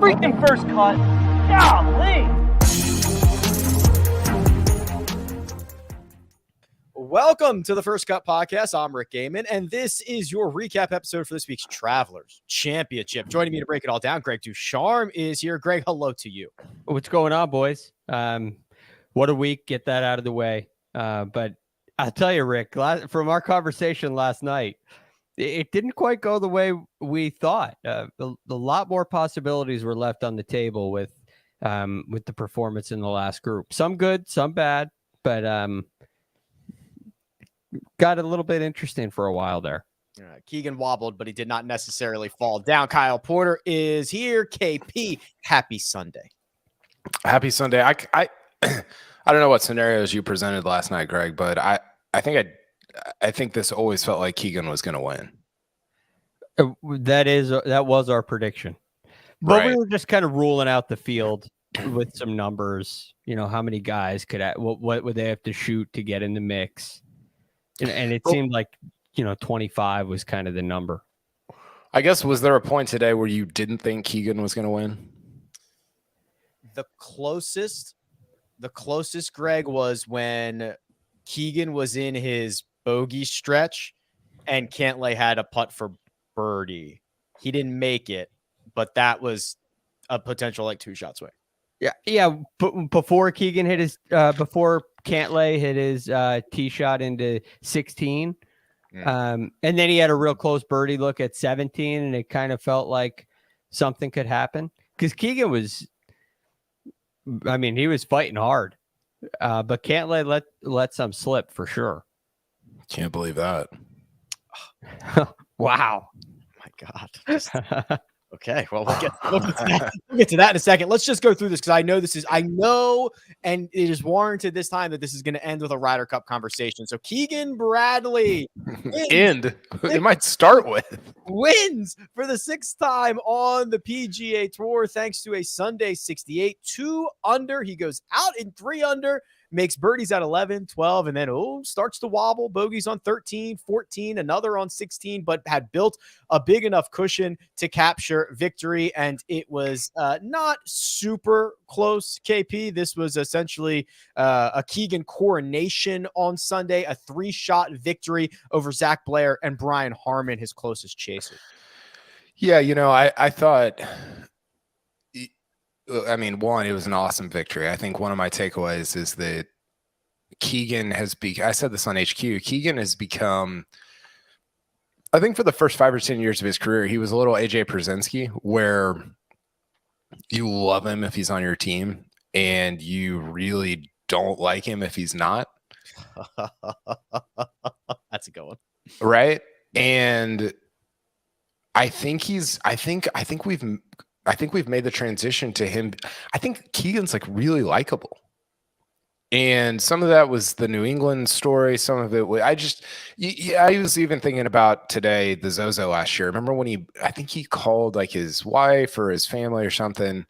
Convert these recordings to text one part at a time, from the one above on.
freaking first cut. Golly. Welcome to the First Cut Podcast. I'm Rick Gehman, and this is your recap episode for this week's Travelers Championship. Joining me to break it all down, Greg DuCharme is here. Greg, hello to you. What's going on, boys? What a week. Get that out of the way. But I'll tell you, Rick, from our conversation last night, it didn't quite go the way we thought. A lot more possibilities were left on the table with the performance in the last group. Some good, some bad, but got a little bit interesting for a while there. Keegan wobbled, but he did not necessarily fall down. Kyle Porter is here. KP, happy Sunday. Happy Sunday. I don't know what scenarios you presented last night, Greg, but I think this always felt like Keegan was going to win. That was our prediction, but Right. we were just kind of ruling out the field with some numbers. You know, how many guys what would they have to shoot to get in the mix? And it seemed like, 25 was kind of the number. I guess, was there a point today where you didn't think Keegan was going to win? The closest, Greg, was when Keegan was in his bogey stretch and Cantlay had a putt for birdie. He didn't make it, but that was a potential two shots away. Yeah. Before Keegan hit his, before Cantlay hit his tee shot into 16, and then he had a real close birdie look at 17, and it kind of felt like something could happen because Keegan was, he was fighting hard, but Cantlay let some slip for sure. Can't believe that. Wow. My God. Okay, well, we'll get to that in a second. Let's just go through this because I know, and it is warranted this time that this is going to end with a Ryder Cup conversation. So Keegan Bradley It might start with wins for the sixth time on the PGA Tour thanks to a Sunday 68, 2 under. He goes out in 3 under. Makes birdies at 11, 12, and then starts to wobble. Bogeys on 13, 14, another on 16, but had built a big enough cushion to capture victory. And it was not super close, KP. This was essentially a Keegan coronation on Sunday, a 3-shot victory over Zach Blair and Brian Harman, his closest chaser. Yeah, I thought, one, it was an awesome victory. I think one of my takeaways is that Keegan I said this on HQ, Keegan has become, I think for the first 5 or 10 years of his career, he was a little AJ Pierzynski, where you love him if he's on your team and you really don't like him if he's not. That's a good one. Right. And I think we've made the transition to him. I think Keegan's really likable. And some of that was the New England story. Some of it was, I was even thinking about today, the Zozo last year. Remember when I think he called his wife or his family or something,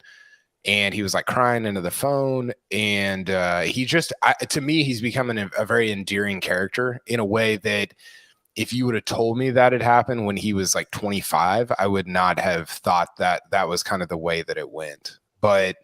and he was crying into the phone. And to me, he's becoming a very endearing character in a way that if you would have told me that had happened when he was 25, I would not have thought that was kind of the way that it went. But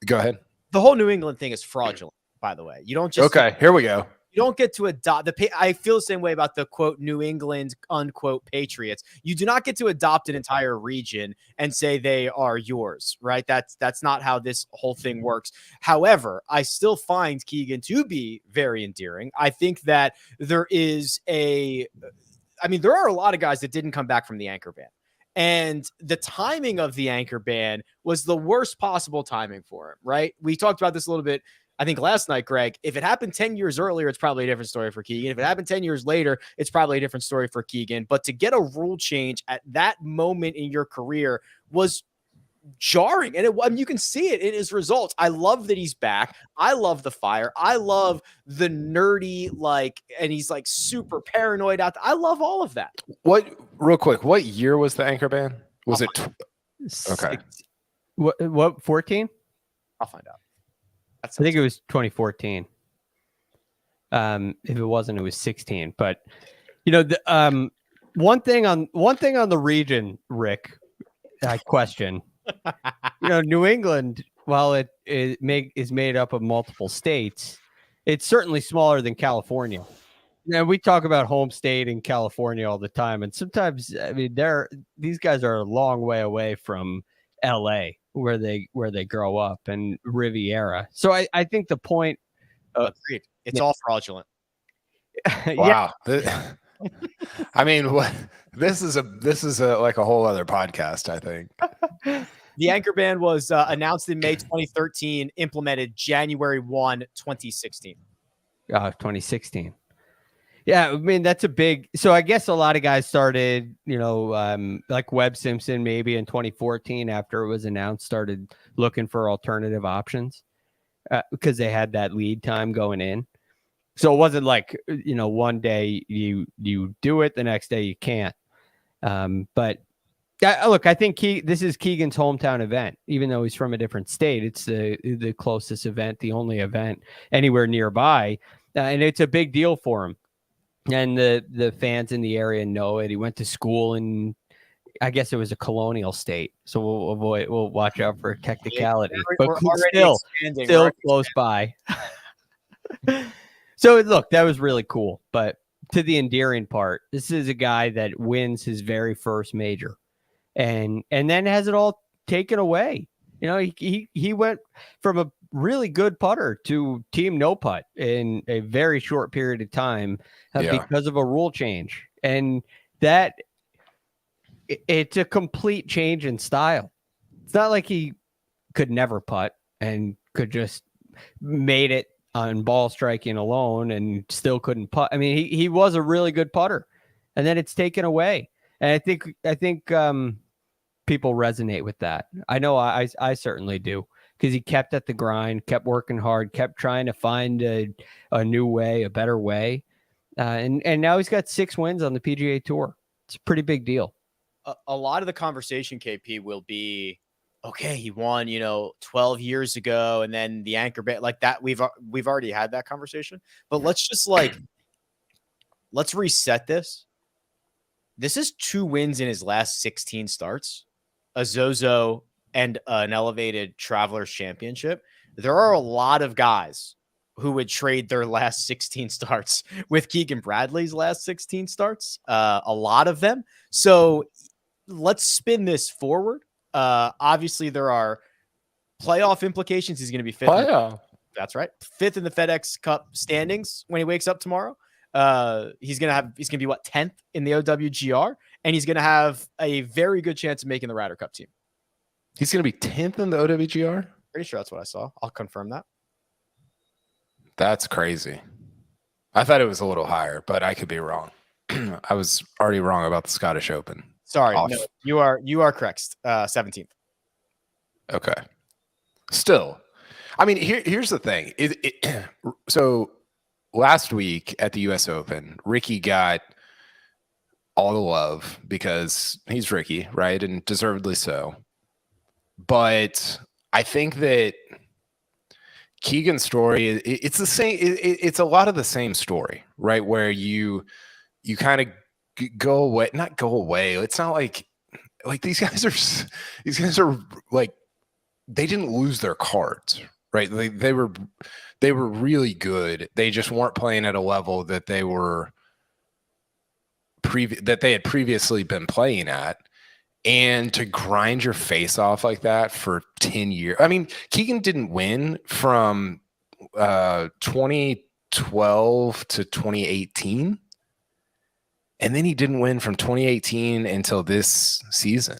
go ahead. The whole New England thing is fraudulent, by the way. You don't just okay. Here we go. You don't get to adopt I feel the same way about the quote New England unquote Patriots. You do not get to adopt an entire region and say they are yours, right? That's not how this whole thing works. However, I still find Keegan to be very endearing. I think that there are a lot of guys that didn't come back from the anchor ban. And the timing of the anchor ban was the worst possible timing for him, right? We talked about this a little bit, I think, last night, Greg. If it happened 10 years earlier, it's probably a different story for Keegan. If it happened 10 years later, it's probably a different story for Keegan. But to get a rule change at that moment in your career was jarring. And you can see it in his results. I love that he's back. I love the fire. I love the nerdy, and he's super paranoid out there. I love all of that. Real quick, what year was the anchor ban? Was it? Okay. What, 14? I'll find out. I think it was 2014. If it wasn't, it was 16. But one thing on the region, Rick, I question New England, while it is made up of multiple states, it's certainly smaller than California. And we talk about home state in California all the time, and sometimes these guys are a long way away from LA where they grow up and Riviera. So I think the point Agreed. It's all fraudulent. Wow. I mean, what this is like a whole other podcast, I think. The anchor ban was announced in May 2013, implemented January 1, 2016. 2016. Yeah, I mean, that's a big. So I guess a lot of guys started, like Webb Simpson maybe in 2014 after it was announced, started looking for alternative options because they had that lead time going in. So it wasn't like, one day you do it, the next day you can't. But look, I think this is Keegan's hometown event, even though he's from a different state. It's the closest event, the only event anywhere nearby. And it's a big deal for him. And the fans in the area know it. He went to school in, I guess it was a colonial state. So we'll watch out for a technicality. But still close by. So look, that was really cool. But to the endearing part, this is a guy that wins his very first major and then has it all taken away. He went from a really good putter to team no putt in a very short period of time because of a rule change. And that it's a complete change in style. It's not like he could never putt and could just made it on ball striking alone and still couldn't putt. I mean, he was a really good putter, and then it's taken away. And I think people resonate with that. I know I certainly do, because he kept at the grind, kept working hard, kept trying to find a new way, a better way. And now he's got 6 wins on the PGA Tour. It's a pretty big deal. A lot of the conversation, KP, will be, okay, he won, 12 years ago, and then the anchor ban, like that. We've already had that conversation, but let's just let's reset this. This is 2 wins in his last 16 starts, a Zozo and an elevated Travelers Championship. There are a lot of guys who would trade their last 16 starts with Keegan Bradley's last 16 starts. A lot of them. So let's spin this forward. Obviously, there are playoff implications. He's going to be 5th. That's right. 5th in the FedEx Cup standings when he wakes up tomorrow. He's going to be 10th in the OWGR, and he's going to have a very good chance of making the Ryder Cup team. He's going to be 10th in the OWGR? Pretty sure that's what I saw. I'll confirm that. That's crazy. I thought it was a little higher, but I could be wrong. I was already wrong about the Scottish Open. Sorry, no, you are correct. 17th. Okay. Still, I mean, here's the thing. So last week at the U.S. Open, Rickie got all the love because he's Rickie, right? And deservedly so. But I think that Keegan's story, it's the same. It's a lot of the same story, right? Where you kind of go away, not go away. It's not like these guys are like, they didn't lose their cards, right? They were really good. They just weren't playing at a level that they had previously been playing at. And to grind your face off like that for 10 years. I mean, Keegan didn't win from 2012 to 2018. And then he didn't win from 2018 until this season.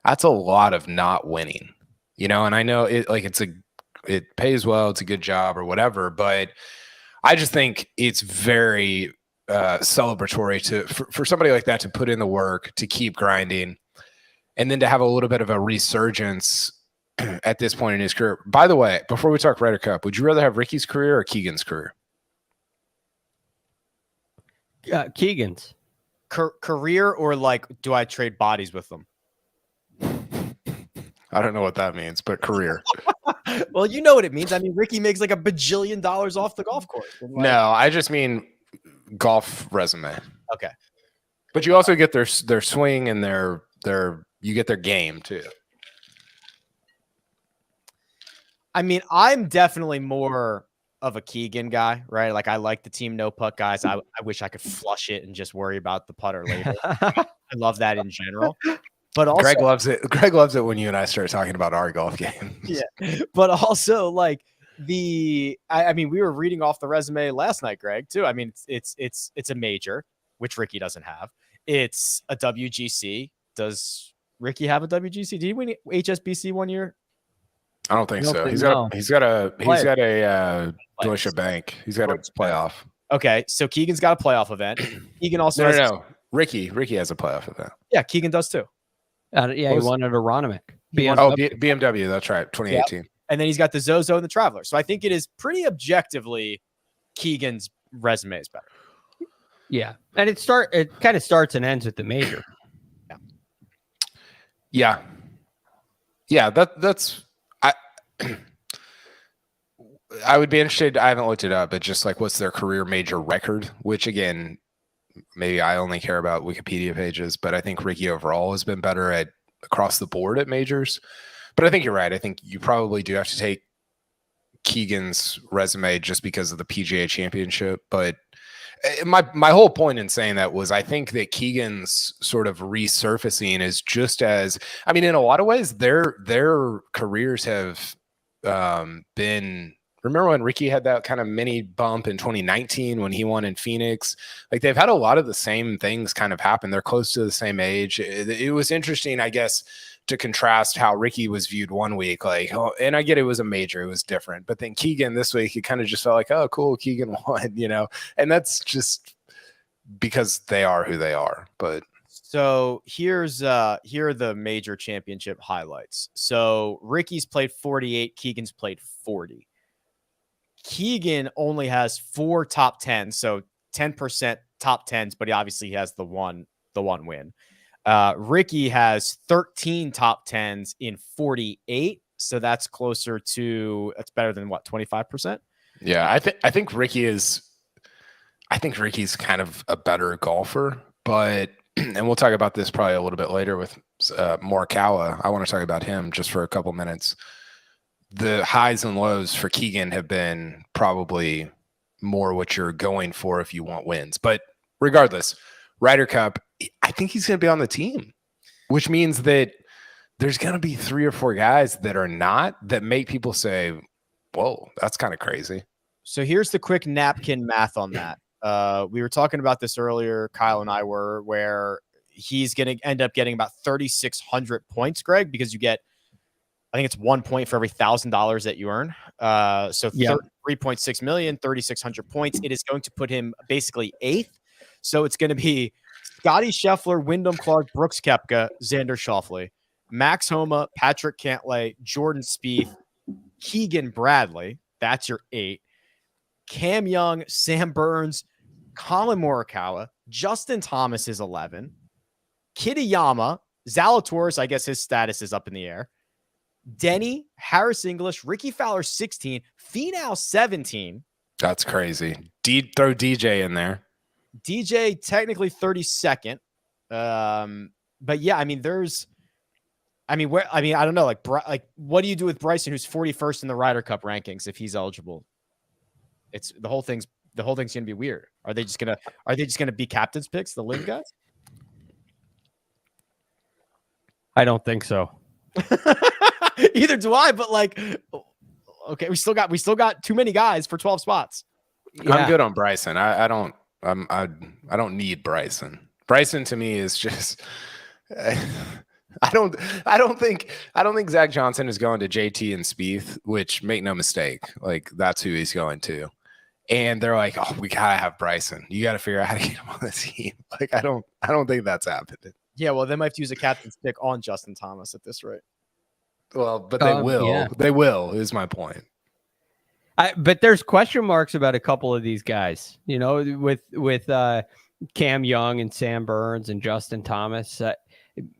That's a lot of not winning, and I know it pays well. It's a good job or whatever, but I just think it's very celebratory for somebody like that to put in the work, to keep grinding, and then to have a little bit of a resurgence at this point in his career. By the way, before we talk Ryder Cup, would you rather have Rickie's career or Keegan's career? Keegan's. Career, or do I trade bodies with them? I don't know what that means, but career. Well, you know what it means. I mean, Rickie makes like $1 bajillion off the golf course. No, I just mean golf resume. Okay. But you also get their swing and you get their game too. I mean, I'm definitely more of a Keegan guy, right? Like I like the team no putt guys. I wish I could flush it and just worry about the putter later. I love that in general. But also, Greg loves it. Greg loves it when you and I start talking about our golf games. Yeah. But also like I mean, we were reading off the resume last night, Greg, too. I mean, it's a major, which Rickie doesn't have. It's a WGC. Does Rickie have a WGC? Did he win HSBC one year? I don't think so. He's got a Deutsche Bank. He's got a playoff. Okay, so Keegan's got a playoff event. Keegan also no. Rickie has a playoff event. Yeah, Keegan does too. He won at Aronimink. BMW. That's right, 2018. Yep. And then he's got the Zozo and the Traveler. So I think it is pretty objectively Keegan's resume is better. Yeah, and it kind of starts and ends with the major. Yeah. That's I would be interested. I haven't looked it up, but just like what's their career major record, which again, maybe I only care about Wikipedia pages, but I think Rickie overall has been better at across the board at majors. But I think you're right. I think you probably do have to take Keegan's resume just because of the PGA Championship. But my whole point in saying that was I think that Keegan's sort of resurfacing is just as, I mean, in a lot of ways, their careers have been, remember when Rickie had that kind of mini bump in 2019 when he won in Phoenix? Like they've had a lot of the same things kind of happen. They're close to the same age. It was interesting, I guess, to contrast how Rickie was viewed one week, like, oh, and I get it was a major, it was different. But then Keegan this week, it kind of just felt like, oh, cool, Keegan won, and that's just because they are who they are. But so here are the major championship highlights. So Rickie's played 48, Keegan's played 40. Keegan only has 4 top 10s, so 10% top 10s, but he obviously has the one win. Rickie has 13 top 10s in 48, so that's closer to, that's better than what, 25%? Yeah, I think Rickie's kind of a better golfer, but and we'll talk about this probably a little bit later with Morikawa. I want to talk about him just for a couple minutes. The highs and lows for Keegan have been probably more what you're going for if you want wins. But regardless, Ryder Cup, I think he's going to be on the team, which means that there's going to be 3 or 4 guys that are not, that make people say, whoa, that's kind of crazy. So here's the quick napkin math on that. We were talking about this earlier, Kyle and I were, where he's going to end up getting about 3,600 points, Greg, because you get, I think it's 1 point for every $1,000 that you earn. So 3.6 million, 3,600 points. It is going to put him basically 8th. So it's going to be Scottie Scheffler, Wyndham Clark, Brooks Koepka, Xander Schauffele, Max Homa, Patrick Cantlay, Jordan Spieth, Keegan Bradley. That's your 8. Cam Young, Sam Burns, Collin Morikawa, Justin Thomas is 11. Kitayama, Zalatoris, I guess his status is up in the air. Denny, Harris English, Rickie Fowler 16, Finau 17. That's crazy. Throw DJ in there. DJ technically 32nd. But yeah, I mean, I don't know, like what do you do with Bryson, who's 41st in the Ryder Cup rankings if he's eligible? It's the whole thing's gonna be weird. Are they just gonna be captain's picks, the LIV guys? I don't think so. Either do I, but like, okay, we still got too many guys for 12 spots. Yeah. I'm good on Bryson. I don't need Bryson. Bryson to me is just I don't think Zach Johnson is going to JT and Spieth, which make no mistake, like that's who he's going to. And they're like, oh, we gotta have Bryson. You gotta figure out how to get him on the team. Like I don't think that's happening. Yeah, well, they might have to use a captain's pick on Justin Thomas at this rate. Well, but they will. Yeah. They will, is my point. But there's question marks about a couple of these guys, with Cam Young and Sam Burns and Justin Thomas. I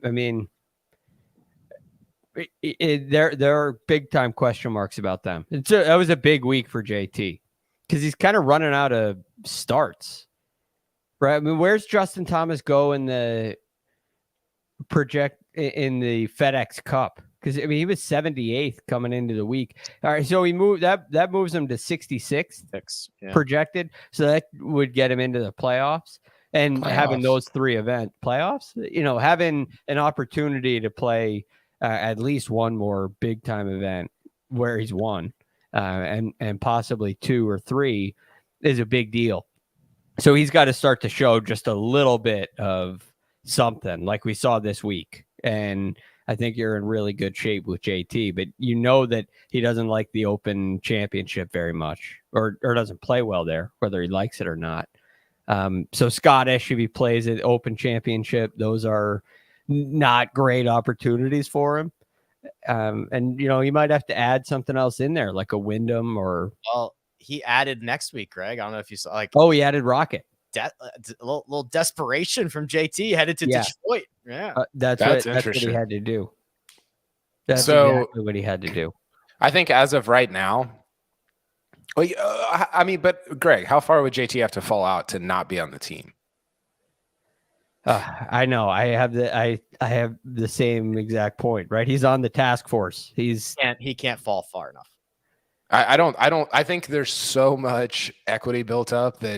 mean, there are big time question marks about them. That was a big week for JT because he's kind of running out of starts, right? I mean, where's Justin Thomas go in the FedEx Cup? because I mean he was 78th coming into the week. All right, so he moved that moves him to 66th projected, so that would get him into the playoffs. And having those 3 event playoffs, having an opportunity to play at least one more big time event where he's won, and possibly 2 or 3 is a big deal. So he's got to start to show just a little bit of something like we saw this week. And I think you're in really good shape with JT, but that he doesn't like the Open Championship very much or doesn't play well there, whether he likes it or not. So Scottish, if he plays at Open Championship, those are not great opportunities for him. And he might have to add something else in there, like a Wyndham or. Well, he added next week, Greg. I don't know if you saw. He added Rocket. A little desperation from JT headed to Detroit. Yeah, that's what he had to do. That's exactly what he had to do. I think as of right now. Well, I mean, but Greg, how far would JT have to fall out to not be on the team? I know. I have the same exact point, right? He's on the task force. He can't fall far enough. I think there's so much equity built up that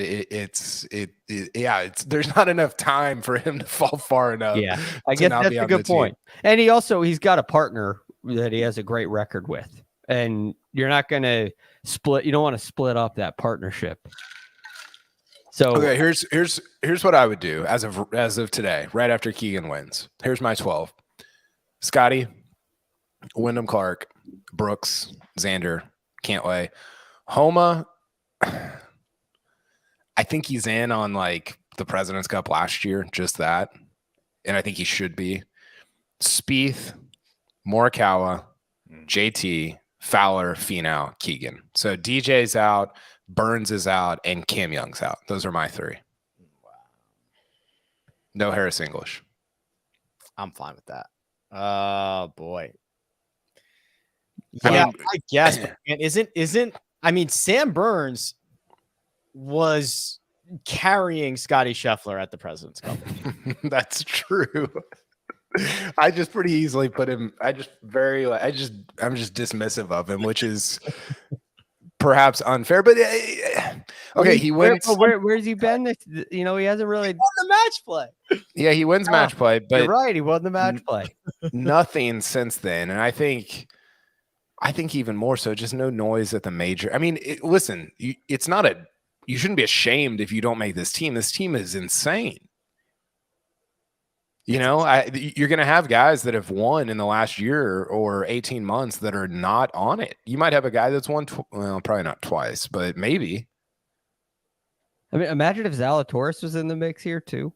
there's not enough time for him to fall far enough. Yeah, I guess that's a good point. And he's got a partner that he has a great record with, and you're not going to split. You don't want to split up that partnership. So okay, here's what I would do as of today, right after Keegan wins. Here's my 12: Scottie, Wyndham Clark, Brooks, Xander, Cantlay, Homa. I think he's in on like the President's Cup last year, just that, and I think he should be. Spieth, Morikawa, JT, Fowler, Finau, Keegan. So DJ's out, Burns is out, and Cam Young's out. Those are my 3. Wow. No Harris English. I'm fine with that. Oh boy. Yeah, I guess. And Sam Burns was carrying Scottie Scheffler at the President's Cup. That's true. I just pretty easily put him. I'm just dismissive of him, which is perhaps unfair. But okay, he wins. Where's he been? He hasn't really won the match play. Yeah, he wins match play, but you're right, he won the match play. Nothing since then, and I think even more so, just no noise at the major. I mean, listen, it's not you shouldn't be ashamed if you don't make this team. This team is insane. You're going to have guys that have won in the last year or 18 months that are not on it. You might have a guy that's won, probably not twice, but maybe. I mean, imagine if Zalatoris was in the mix here too.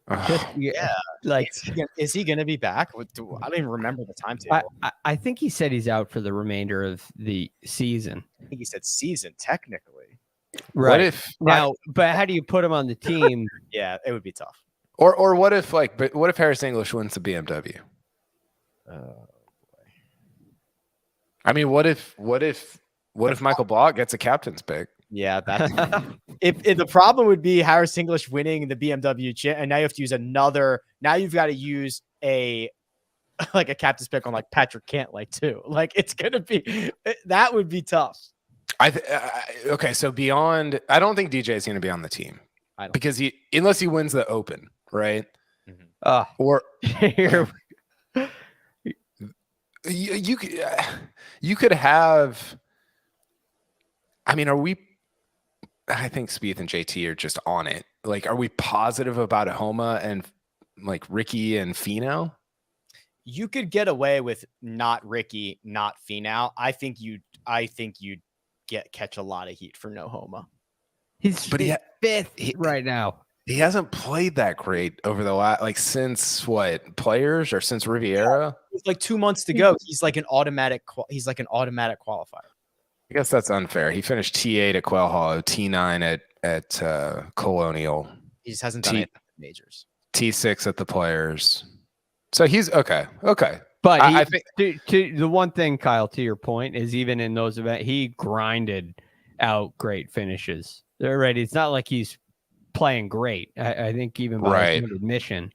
Yeah. Like, is he going to be back? I don't even remember the timetable. I think he said he's out for the remainder of the season. I think he said season, technically. Right. But how do you put him on the team? Yeah, it would be tough. Or what if what if Harris English wins the BMW? Oh boy. I mean, what if Michael Block gets a captain's pick? Yeah, that's if the problem would be Harris English winning the BMW and now you have to use another. Now you've got to use a captain's pick on like Patrick Cantlay too. Like it's gonna be that would be tough. Okay, so beyond, I don't think DJ is going to be on the team because unless he wins the Open. Right. Mm-hmm. Or you could have. I mean, I think Spieth and JT are just on it. Like, are we positive about Homa and like Rickie and Finau? You could get away with not Rickie, not Finau. I think you'd catch a lot of heat for no Homa. He's fifth right now. He hasn't played that great over the last, since Players or since Riviera? It's like 2 months to go. He's like an automatic qualifier. I guess that's unfair. He finished T8 at Quail Hollow, T9 at Colonial. He just hasn't done it at the majors. T6 at the Players. So he's okay. But I think the one thing, Kyle, to your point, is even in those events, he grinded out great finishes. They're ready. It's not like he's playing great. I think even by his own admission,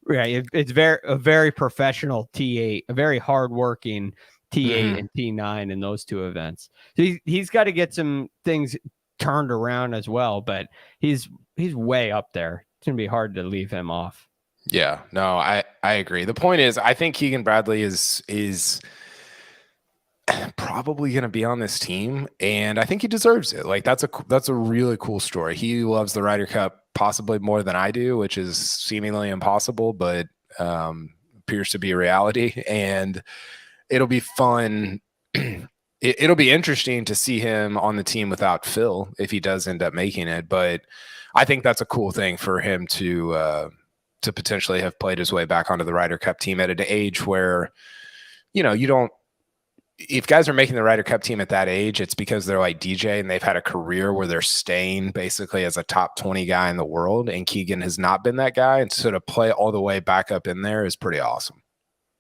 right? It's a very professional T8, a very hardworking T8 and T9 in those two events. So he's got to get some things turned around as well, but he's way up there. It's gonna be hard to leave him off. Yeah, no, I agree. The point is, I think Keegan Bradley is probably going to be on this team, and I think he deserves it. Like that's a really cool story. He loves the Ryder Cup possibly more than I do, which is seemingly impossible, but appears to be a reality. And it'll be fun. It'll be interesting to see him on the team without Phil if he does end up making it. But I think that's a cool thing for him to potentially have played his way back onto the Ryder Cup team at an age where, you don't. If guys are making the Ryder Cup team at that age, it's because they're like DJ and they've had a career where they're staying basically as a top 20 guy in the world. And Keegan has not been that guy. And so to play all the way back up in there is pretty awesome.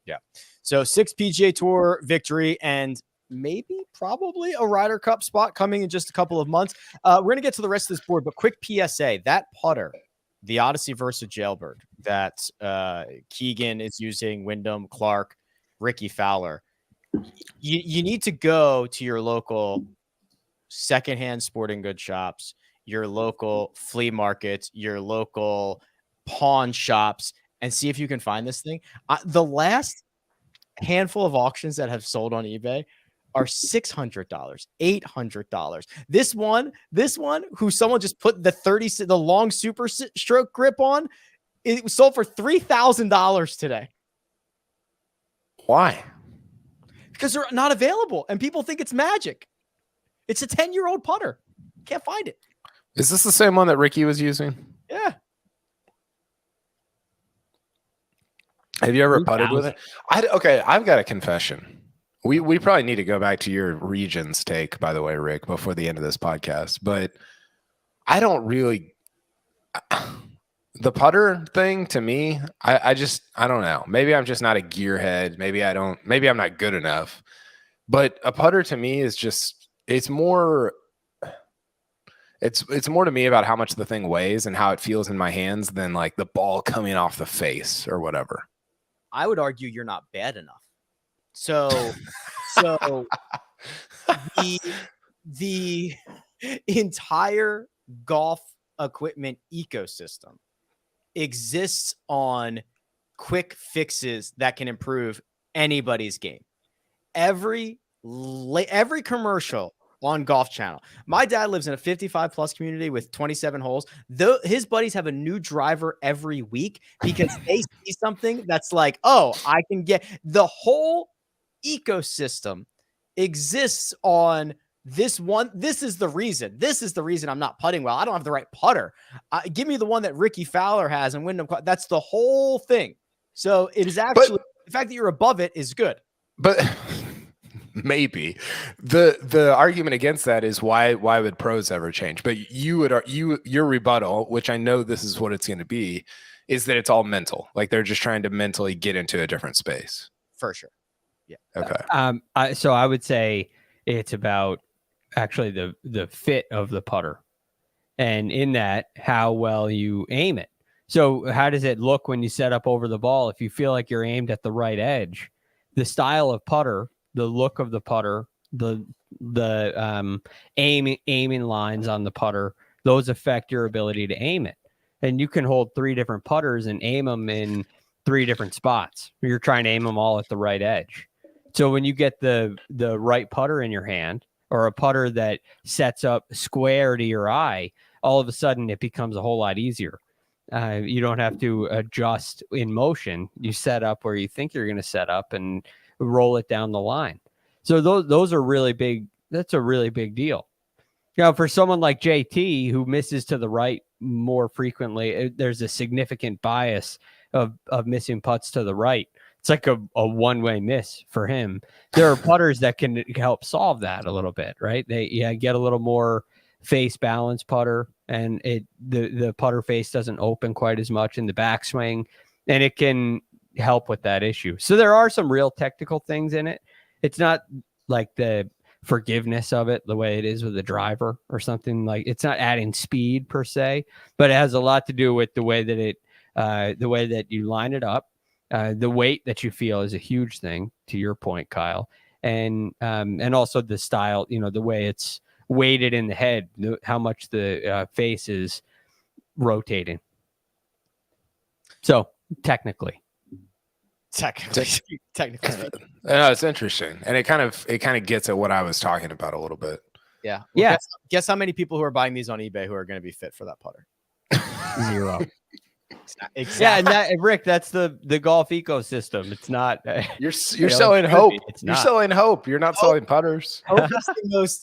Yeah. So 6 PGA Tour victory and probably a Ryder Cup spot coming in just a couple of months. We're going to get to the rest of this board, but quick PSA, that putter, the Odyssey versus Jailbird that Keegan is using, Wyndham, Clark, Rickie Fowler. You need to go to your local secondhand sporting goods shops, your local flea markets, your local pawn shops, and see if you can find this thing. The last handful of auctions that have sold on eBay are $600, $800. This one, who someone just put the long super stroke grip on, it was sold for $3,000 today. Why? Because they're not available and people think it's magic. It's a 10-year-old putter. Can't find it. Is this the same one that Rickie was using? Yeah. Have you ever putted with it? Okay, I've got a confession. We probably need to go back to your Regions take, by the way, Rick, before the end of this podcast. But I don't really the putter thing to me, I don't know. Maybe I'm just not a gearhead. Maybe I'm not good enough. But a putter to me is just, it's more to me about how much the thing weighs and how it feels in my hands than like the ball coming off the face or whatever. I would argue you're not bad enough. So the entire golf equipment ecosystem exists on quick fixes that can improve anybody's game. Every commercial on Golf Channel. My dad lives in a 55 plus community with 27 holes. His buddies have a new driver every week because they see something that's like, oh, I can get the whole ecosystem exists on this one. This is the reason I'm not putting well. I don't have the right putter. Give me the one that Rickie Fowler has and Wyndham. That's the whole thing. So it is actually the fact that you're above it is good. But maybe the argument against that is why would pros ever change? But your rebuttal, which I know this is what it's going to be, is that it's all mental. Like they're just trying to mentally get into a different space. For sure. Yeah. Okay. So I would say it's about actually the fit of the putter, and in that, how well you aim it. So how does it look when you set up over the ball? If you feel like you're aimed at the right edge, the style of putter, the look of the putter, the aiming lines on the putter, those affect your ability to aim it. And you can hold 3 different putters and aim them in 3 different spots. You're trying to aim them all at the right edge. So when you get the right putter in your hand, or a putter that sets up square to your eye, all of a sudden it becomes a whole lot easier. You don't have to adjust in motion. You set up where you think you're going to set up and roll it down the line. So those are really big. That's a really big deal. For someone like JT who misses to the right more frequently, there's a significant bias of missing putts to the right. It's like a one-way miss for him. There are putters that can help solve that a little bit, right? They get a little more face balance putter, and the putter face doesn't open quite as much in the backswing, and it can help with that issue. So there are some real technical things in it. It's not like the forgiveness of it the way it is with the driver or something. Like it's not adding speed per se, but it has a lot to do with the way that you line it up. The weight that you feel is a huge thing, to your point, Kyle. and also the style, the way it's weighted in the head, how much the face is rotating. So technically. It's interesting, and it kind of gets at what I was talking about a little bit. Yeah. Well, guess how many people who are buying these on eBay who are going to be fit for that putter? 0. Exactly. Yeah, and Rick, that's the golf ecosystem. It's not. You're selling hope. You're selling hope. You're not selling putters. Hope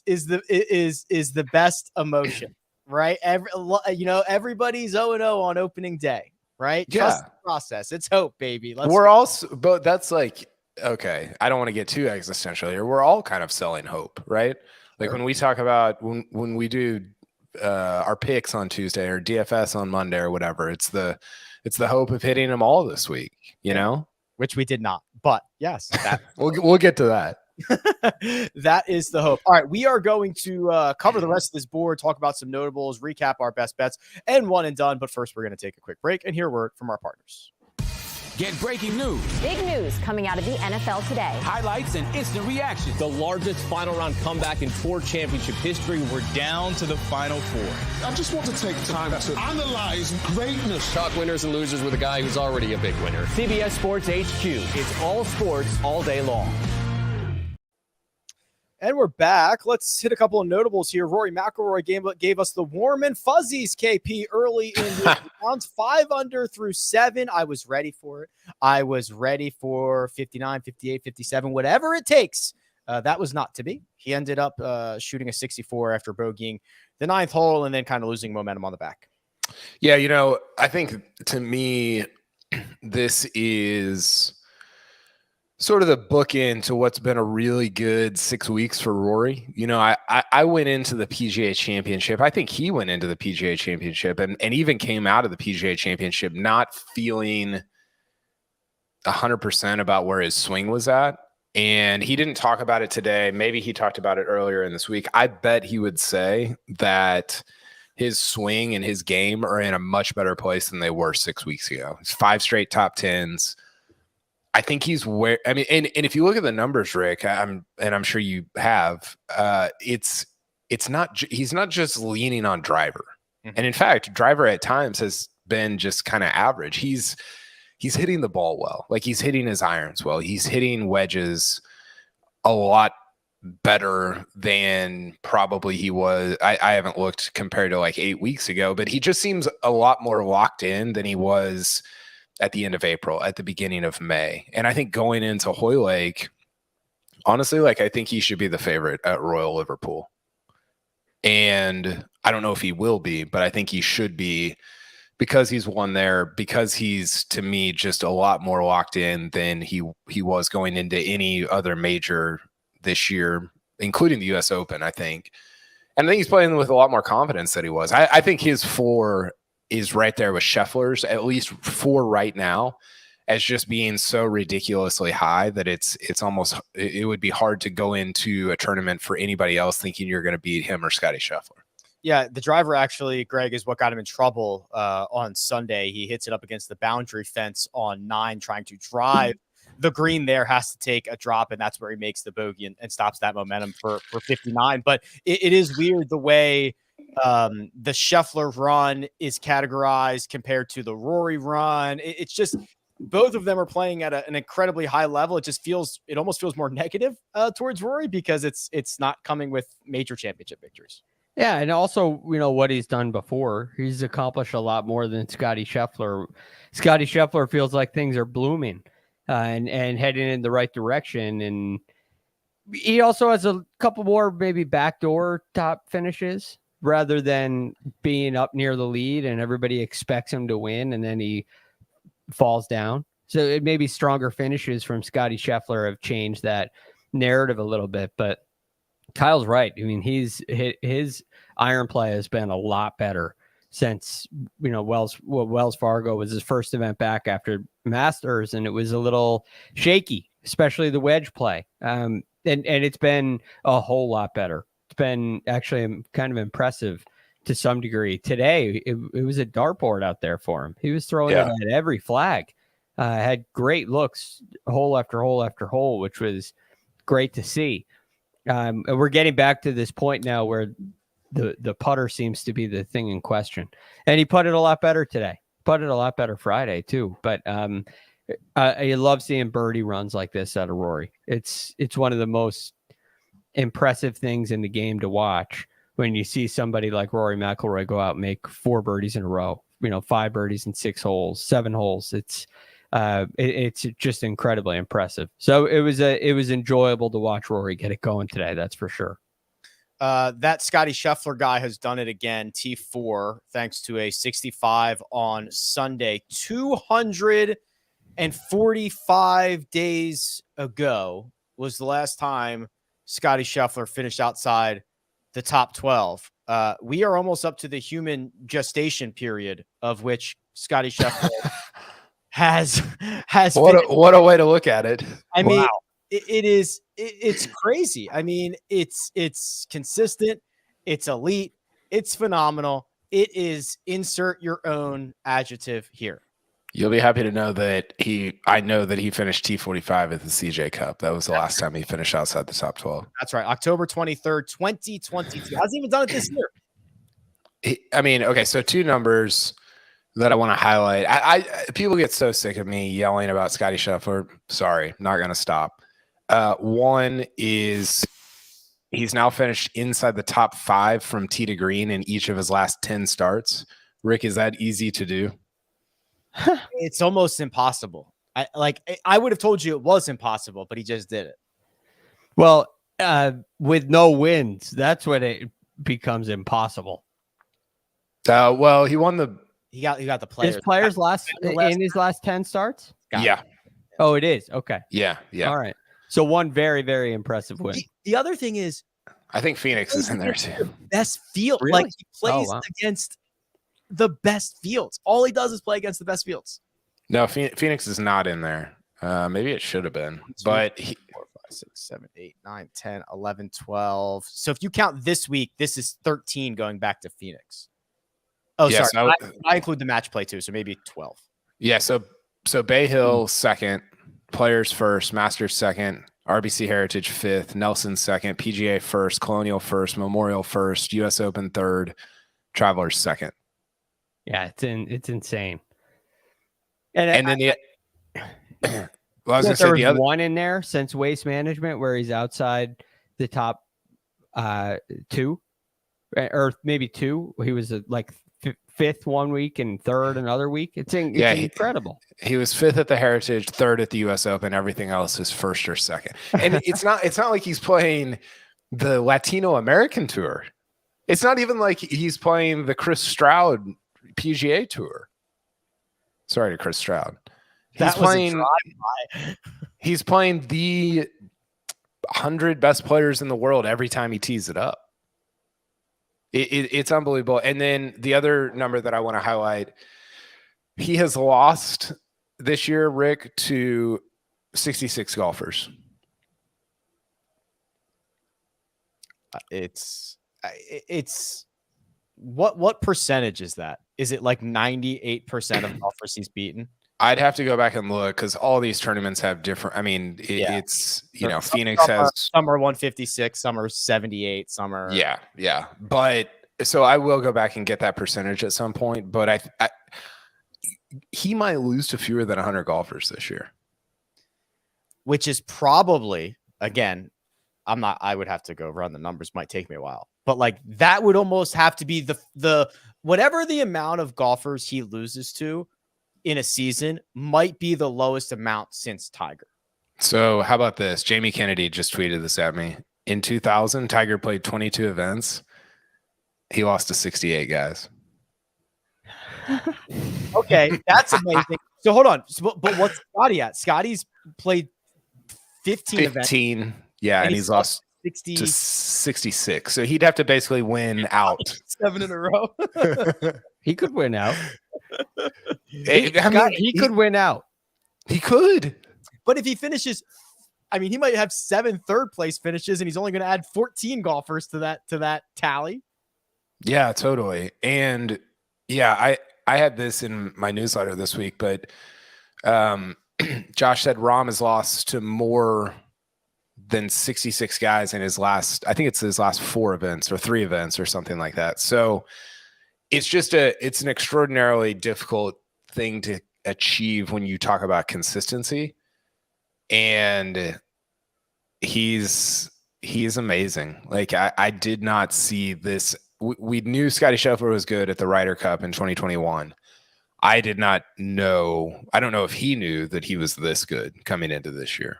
is the best emotion, right? Everybody's 0-0 on opening day, right? Yeah. Trust the process. It's hope, baby. But that's like, okay, I don't want to get too existential here. We're all kind of selling hope, right? Like when we talk about when we do our picks on Tuesday or DFS on Monday or whatever, it's the hope of hitting them all this week, which we did not, but yes, we'll get to that. That is the hope. All right, we are going to cover the rest of this board, talk about some notables, recap our best bets, and one and done. But first, we're going to take a quick break and hear a word from our partners. Get breaking news. Big news coming out of the NFL today. Highlights and instant reactions. The largest final round comeback in Tour Championship history. We're down to the Final Four. I just want to take time to analyze greatness. Talk winners and losers with a guy who's already a big winner. CBS Sports HQ. It's all sports all day long. And we're back. Let's hit a couple of notables here. Rory McIlroy gave us the warm and fuzzies, KP, early in the rounds, 5 under through 7. I was ready for it. I was ready for 59, 58, 57, whatever it takes. That was not to be. He ended up shooting a 64 after bogeying the 9th hole and then kind of losing momentum on the back. Yeah, I think to me, this is sort of the bookend to what's been a really good 6 weeks for Rory. I went into the PGA Championship. I think he went into the PGA Championship and even came out of the PGA Championship not feeling 100% about where his swing was at. And he didn't talk about it today. Maybe he talked about it earlier in this week. I bet he would say that his swing and his game are in a much better place than they were 6 weeks ago. It's 5 straight top 10s. I think he's and if you look at the numbers, Rick, I'm sure you have, he's not just leaning on driver. Mm-hmm. And in fact, driver at times has been just kind of average. He's hitting the ball well. Like he's hitting his irons well. He's hitting wedges a lot better than probably he was. I haven't looked compared to like 8 weeks ago, but he just seems a lot more locked in than he was at the end of April, at the beginning of May. And I think going into Hoylake, honestly, I think he should be the favorite at Royal Liverpool. And I don't know if he will be, but I think he should be because he's won there, because he's, to me, just a lot more locked in than he was going into any other major this year, including the US Open, I think. And I think he's playing with a lot more confidence than he was. I think his floor is right there with Scheffler's, at least for right now, as just being so ridiculously high that it's almost, it would be hard to go into a tournament for anybody else thinking you're going to beat him or Scottie Scheffler. Yeah, the driver actually, Greg, is what got him in trouble on Sunday. He hits it up against the boundary fence on 9, trying to drive. The green there, has to take a drop, and that's where he makes the bogey and stops that momentum for 59. But it is weird the way the Scheffler run is categorized compared to the Rory run. It's just both of them are playing at an incredibly high level. It almost feels more negative towards Rory because it's not coming with major championship victories. Yeah, and also, what he's done before. He's accomplished a lot more than Scottie Scheffler. Scottie Scheffler feels like things are blooming and heading in the right direction. And he also has a couple more maybe backdoor top finishes rather than being up near the lead and everybody expects him to win and then he falls down. So it may be stronger finishes from Scottie Scheffler have changed that narrative a little bit, but Kyle's right. I mean, his iron play has been a lot better since, Wells Fargo was his first event back after Masters, and it was a little shaky, especially the wedge play. And it's been a whole lot better. It's been actually kind of impressive to some degree. Today, it was a dartboard out there for him. He was throwing it at every flag. Had great looks, hole after hole after hole, which was great to see. And we're getting back to this point now where the putter seems to be the thing in question. And he putted a lot better today. Putted a lot better Friday too. But I love seeing birdie runs like this out of Rory. It's one of the most impressive things in the game to watch when you see somebody like Rory McIlroy go out and make 4 birdies in a row. 5 birdies in 6 holes, 7 holes. It's just incredibly impressive. So it was enjoyable to watch Rory get it going today. That's for sure. That Scottie Scheffler guy has done it again. T4, thanks to a 65 on Sunday. 245 days ago was the last time Scottie Scheffler finished outside the top 12. We are almost up to the human gestation period of which Scottie Scheffler has what a way to look at it. I mean, it's crazy. I mean, it's consistent, it's elite, it's phenomenal. It is insert your own adjective here. You'll be happy to know that I know that he finished T45 at the CJ Cup. That was the last time he finished outside the top 12. That's right. October 23rd, 2022. Hasn't even done it this year. Okay, so 2 numbers that I want to highlight. People get so sick of me yelling about Scottie Scheffler. Sorry, not going to stop. One is he's now finished inside the top 5 from tee to green in each of his last 10 starts. Rick, is that easy to do? It's almost impossible. I would have told you it was impossible, but he just did it. Well, with no wins, that's when it becomes impossible. Well, he won the. He got the players. His players in his last 10 starts. Yeah. Oh, it is. Okay. Yeah. All right. So one very, very impressive win. The other thing is, I think Phoenix is in there too. Best field. Really? Like he plays against the best fields. All he does is play against the best fields. No, Phoenix is not in there. Maybe it should have been, but 4, 5, 6, 7, 8, 9, 10, 11, 12. So if you count this week, this is 13 going back to Phoenix. Oh, yeah, sorry. I include the match play too, so maybe 12. Yeah, so Bay Hill second, Players first, Masters second, RBC Heritage 5th, Nelson 2nd, PGA 1st, Colonial 1st, Memorial 1st, US Open 3rd, Travelers 2nd. Yeah, it's insane. And then well, I was going to say the other one in there since Waste Management where he's outside the top 2 or maybe 2. He was like 5th one week and 3rd another week. It's incredible. He was 5th at the Heritage, 3rd at the US Open. Everything else is 1st or 2nd. And it's not like he's playing the Latino American Tour. It's not even like he's playing the Chris Stroud PGA Tour. Sorry to Chris Stroud. He's playing the 100 best players in the world every time he tees it up. It's unbelievable. And then the other number that I want to highlight, he has lost this year, Rick, to 66 golfers. It's what percentage is that? Is it like 98% of golfers he's beaten? I'd have to go back and look because all these tournaments have different. I mean, it's Phoenix has some are 156, some are 78, some are yeah. But so I will go back and get that percentage at some point. But he might lose to fewer than 100 golfers this year, which is probably again. I would have to go run the numbers. Might take me a while, but like that would almost have to be the whatever the amount of golfers he loses to in a season might be the lowest amount since Tiger. So how about this? Jamie Kennedy just tweeted this at me. In 2000, Tiger played 22 events. He lost to 68 guys. Okay, that's amazing. So hold on. But what's Scottie at? Scottie's played 15 events. Yeah, and he's lost 60 to 66. So he'd have to basically win out 7 in a row. He could win out. He could win out. He could. But if he finishes, I mean, he might have 7 third-place finishes, and he's only going to add 14 golfers to that tally. Yeah, totally. And yeah, I had this in my newsletter this week, but Josh said Rahm has lost to more than 66 guys in his last, I think it's his last 4 events or 3 events or something like that. So it's an extraordinarily difficult thing to achieve when you talk about consistency. And he's amazing. Like I did not see this. We knew Scottie Scheffler was good at the Ryder Cup in 2021. I did not know. I don't know if he knew that he was this good coming into this year.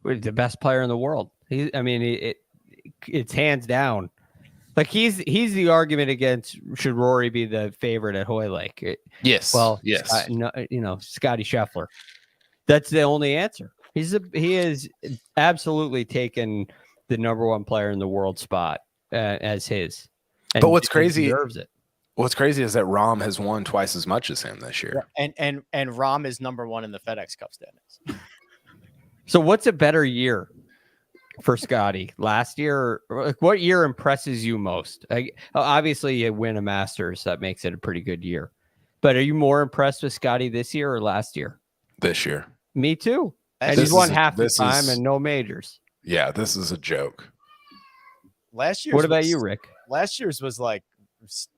The best player in the world. It's hands down. Like he's the argument against should Rory be the favorite at Hoylake? Yes. Well, yes. Scottie Scheffler. That's the only answer. He has absolutely taken the number 1 player in the world spot as his. But what's crazy? Deserves it. What's crazy is that Rahm has won twice as much as him this year. And Rahm is number 1 in the FedEx Cup standings. So what's a better year for Scottie? Last year? Like what year impresses you most? Obviously, you win a Masters. That makes it a pretty good year. But are you more impressed with Scottie this year or last year? This year. Me too. And he's won half the time and no majors. Yeah, this is a joke. Last year. What about you, Rick? Last year's was like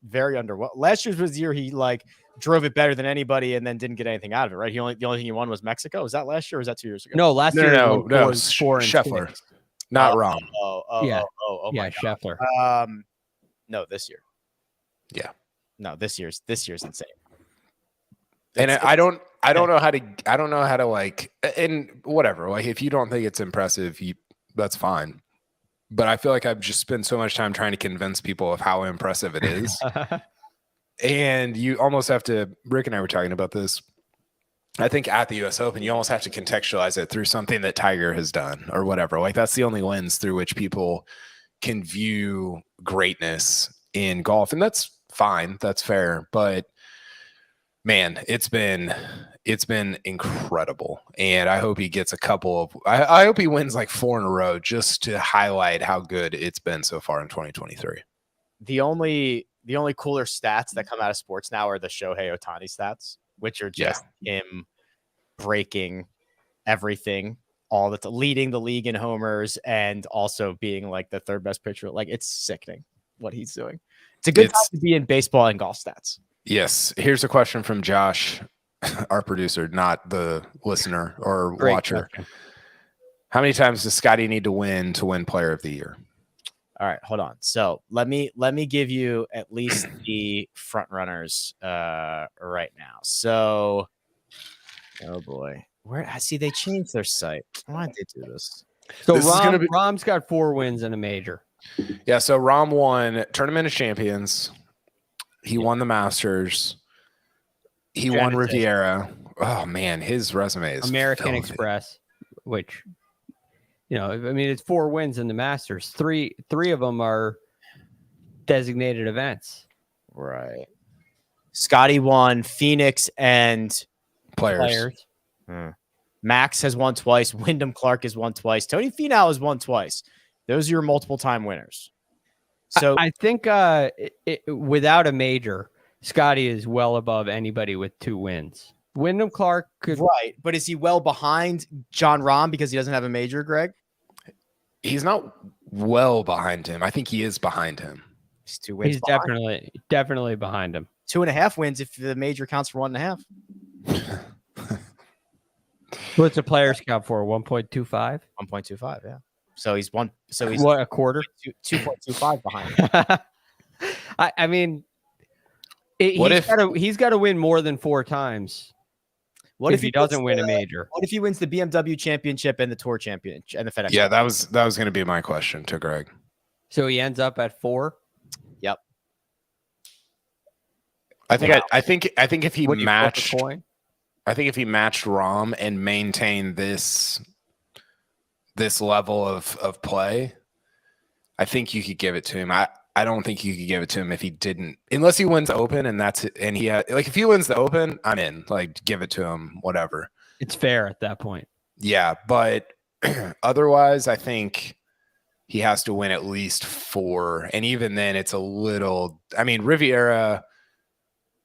very underwhelming. Last year's was the year he like drove it better than anybody and then didn't get anything out of it, right? The only thing he won was Mexico. Was that last year or was that 2 years ago? No, last year no. Scheffler, not Rahm. Yeah, Scheffler. No, this year. Yeah. No, this year's insane. And I don't know how to like, and whatever. Like if you don't think it's impressive, that's fine. But I feel like I've just spent so much time trying to convince people of how impressive it is. And you almost have to, Rick and I were talking about this, I think at the US Open, you almost have to contextualize it through something that Tiger has done or whatever. Like that's the only lens through which people can view greatness in golf. And that's fine. That's fair. But man, it's been incredible. And I hope he gets a couple of, I hope he wins like 4 in a row just to highlight how good it's been so far in 2023. The only cooler stats that come out of sports now are the Shohei Ohtani stats, which are just him breaking everything, leading the league in homers and also being like the 3rd best pitcher. Like it's sickening what he's doing. It's a good time to be in baseball and golf stats. Yes. Here's a question from Josh, our producer, not the listener or watcher. Question. How many times does Scottie need to win Player of the Year? All right, hold on. So let me give you at least the front runners right now. So, oh boy, they changed their site. Why did they do this? So Rahm's got 4 wins in a major. Yeah. So Rahm won Tournament of Champions. He won the Masters. He won Riviera. Oh man, his resume is American filthy. Express, which. It's 4 wins in the Masters. Three of them are designated events. Right. Scottie won Phoenix and Players. Max has won twice. Wyndham Clark has won twice. Tony Finau has won twice. Those are your multiple time winners. So I think without a major, Scottie is well above anybody with 2 wins. Wyndham Clark could but is he well behind Jon Rahm because he doesn't have a major, Greg? He's not well behind him. I think he is behind him. He's 2 wins. He's definitely behind him. 2.5 wins if the major counts for 1.5. What's a Players Cup for? 1.25? 1.25, yeah. So he's one. So he's what, a quarter? 2.25 behind. He's got to win more than 4 times. What if he doesn't win a major? What if he wins the BMW Championship and the Tour Championship and the FedEx? Yeah, that was going to be my question to Greg. So he ends up at 4. Yep. I think if he matched, I think if he matched Rahm and maintained this level of play, I think you could give it to him. I don't think you could give it to him if he didn't, unless he wins the Open if he wins the Open, I'm in. Like, give it to him, whatever. It's fair at that point. Yeah, but otherwise, I think he has to win at least 4, and even then, it's a little. I mean, Riviera,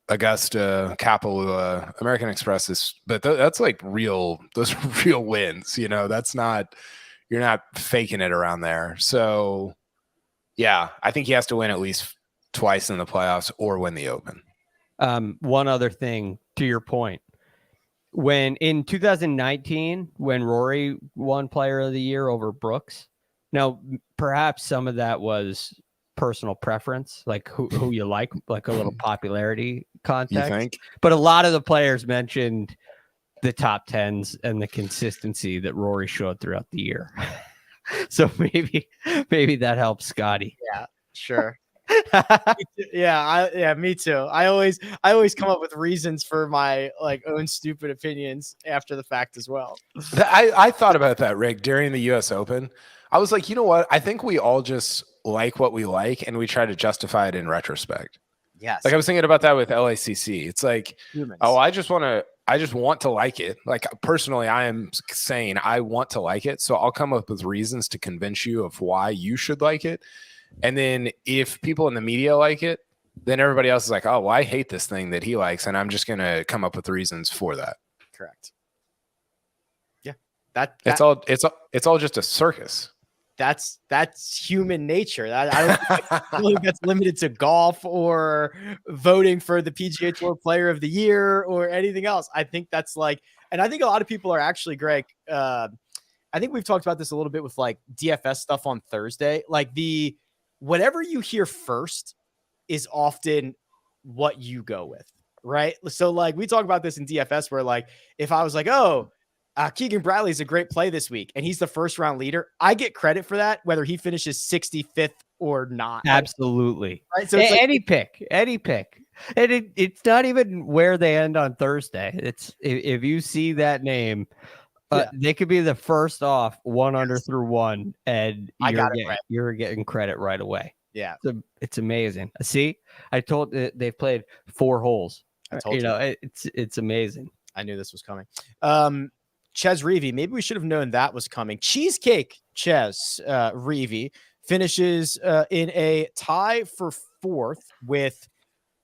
Augusta, Kapalua, American Express is, but that's like real. Those are real wins. That's not. faking it around there. So yeah, I think he has to win at least twice in the playoffs or win the Open. One other thing to your point. When in 2019, when Rory won Player of the Year over Brooks, now perhaps some of that was personal preference, like who you like a little popularity context. You think? But a lot of the players mentioned the top tens and the consistency that Rory showed throughout the year. So maybe that helps Scottie. Yeah, sure. Me too. I always come up with reasons for my own stupid opinions after the fact as well. I thought about that, Rick, during the US Open. I was like, you know what? I think we all just like what we like and we try to justify it in retrospect. Yes. Like I was thinking about that with LACC. It's like, Humans. oh, I just want to like it. Like personally, I am saying I want to like it. So I'll come up with reasons to convince you of why you should like it. And then if people in the media like it, then everybody else is like, oh, well, I hate this thing that he likes. And I'm just going to come up with reasons for that. Correct. Yeah. It's all just a circus. That's human nature. I don't think that's limited to golf or voting for the PGA Tour Player of the Year or anything else. I think that's and I think a lot of people are actually, Greg, I think we've talked about this a little bit with DFS stuff on Thursday. Whatever you hear first is often what you go with, right? So we talk about this in DFS where if I was Keegan Bradley is a great play this week and he's the first round leader, I get credit for that, whether he finishes 65th or not. Absolutely. Right. So any pick. And it's not even where they end on Thursday. It's if you see that name, they could be the first off 1 under through 1, and you're getting credit right away. Yeah, it's amazing. See, I told they've played 4 holes. I told you. It's amazing. I knew this was coming. Chez Reavie, maybe we should have known that was coming. Cheesecake Chez Reavie finishes in a tie for 4th with,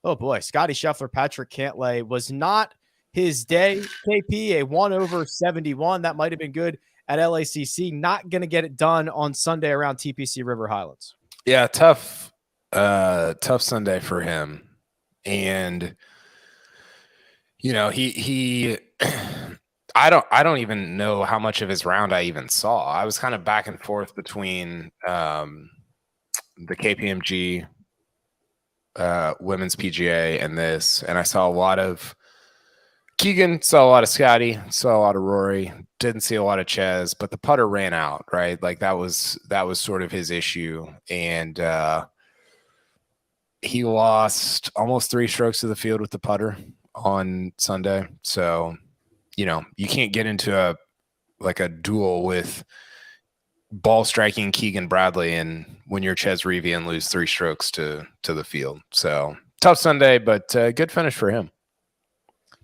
oh boy, Scottie Scheffler. Patrick Cantlay was not his day. KP, a 1/71. That might have been good at LACC. Not going to get it done on Sunday around TPC River Highlands. Yeah, tough Sunday for him. And, he I don't even know how much of his round I even saw. I was kind of back and forth between the KPMG women's PGA and this, and I saw a lot of Keegan, saw a lot of Scottie, saw a lot of Rory, didn't see a lot of Chez, but the putter ran out, right? That was sort of his issue. And he lost almost 3 strokes to the field with the putter on Sunday. So, you can't get into a duel with ball striking Keegan Bradley and when you're Chez Reavie and lose 3 strokes to the field. So tough Sunday, but good finish for him.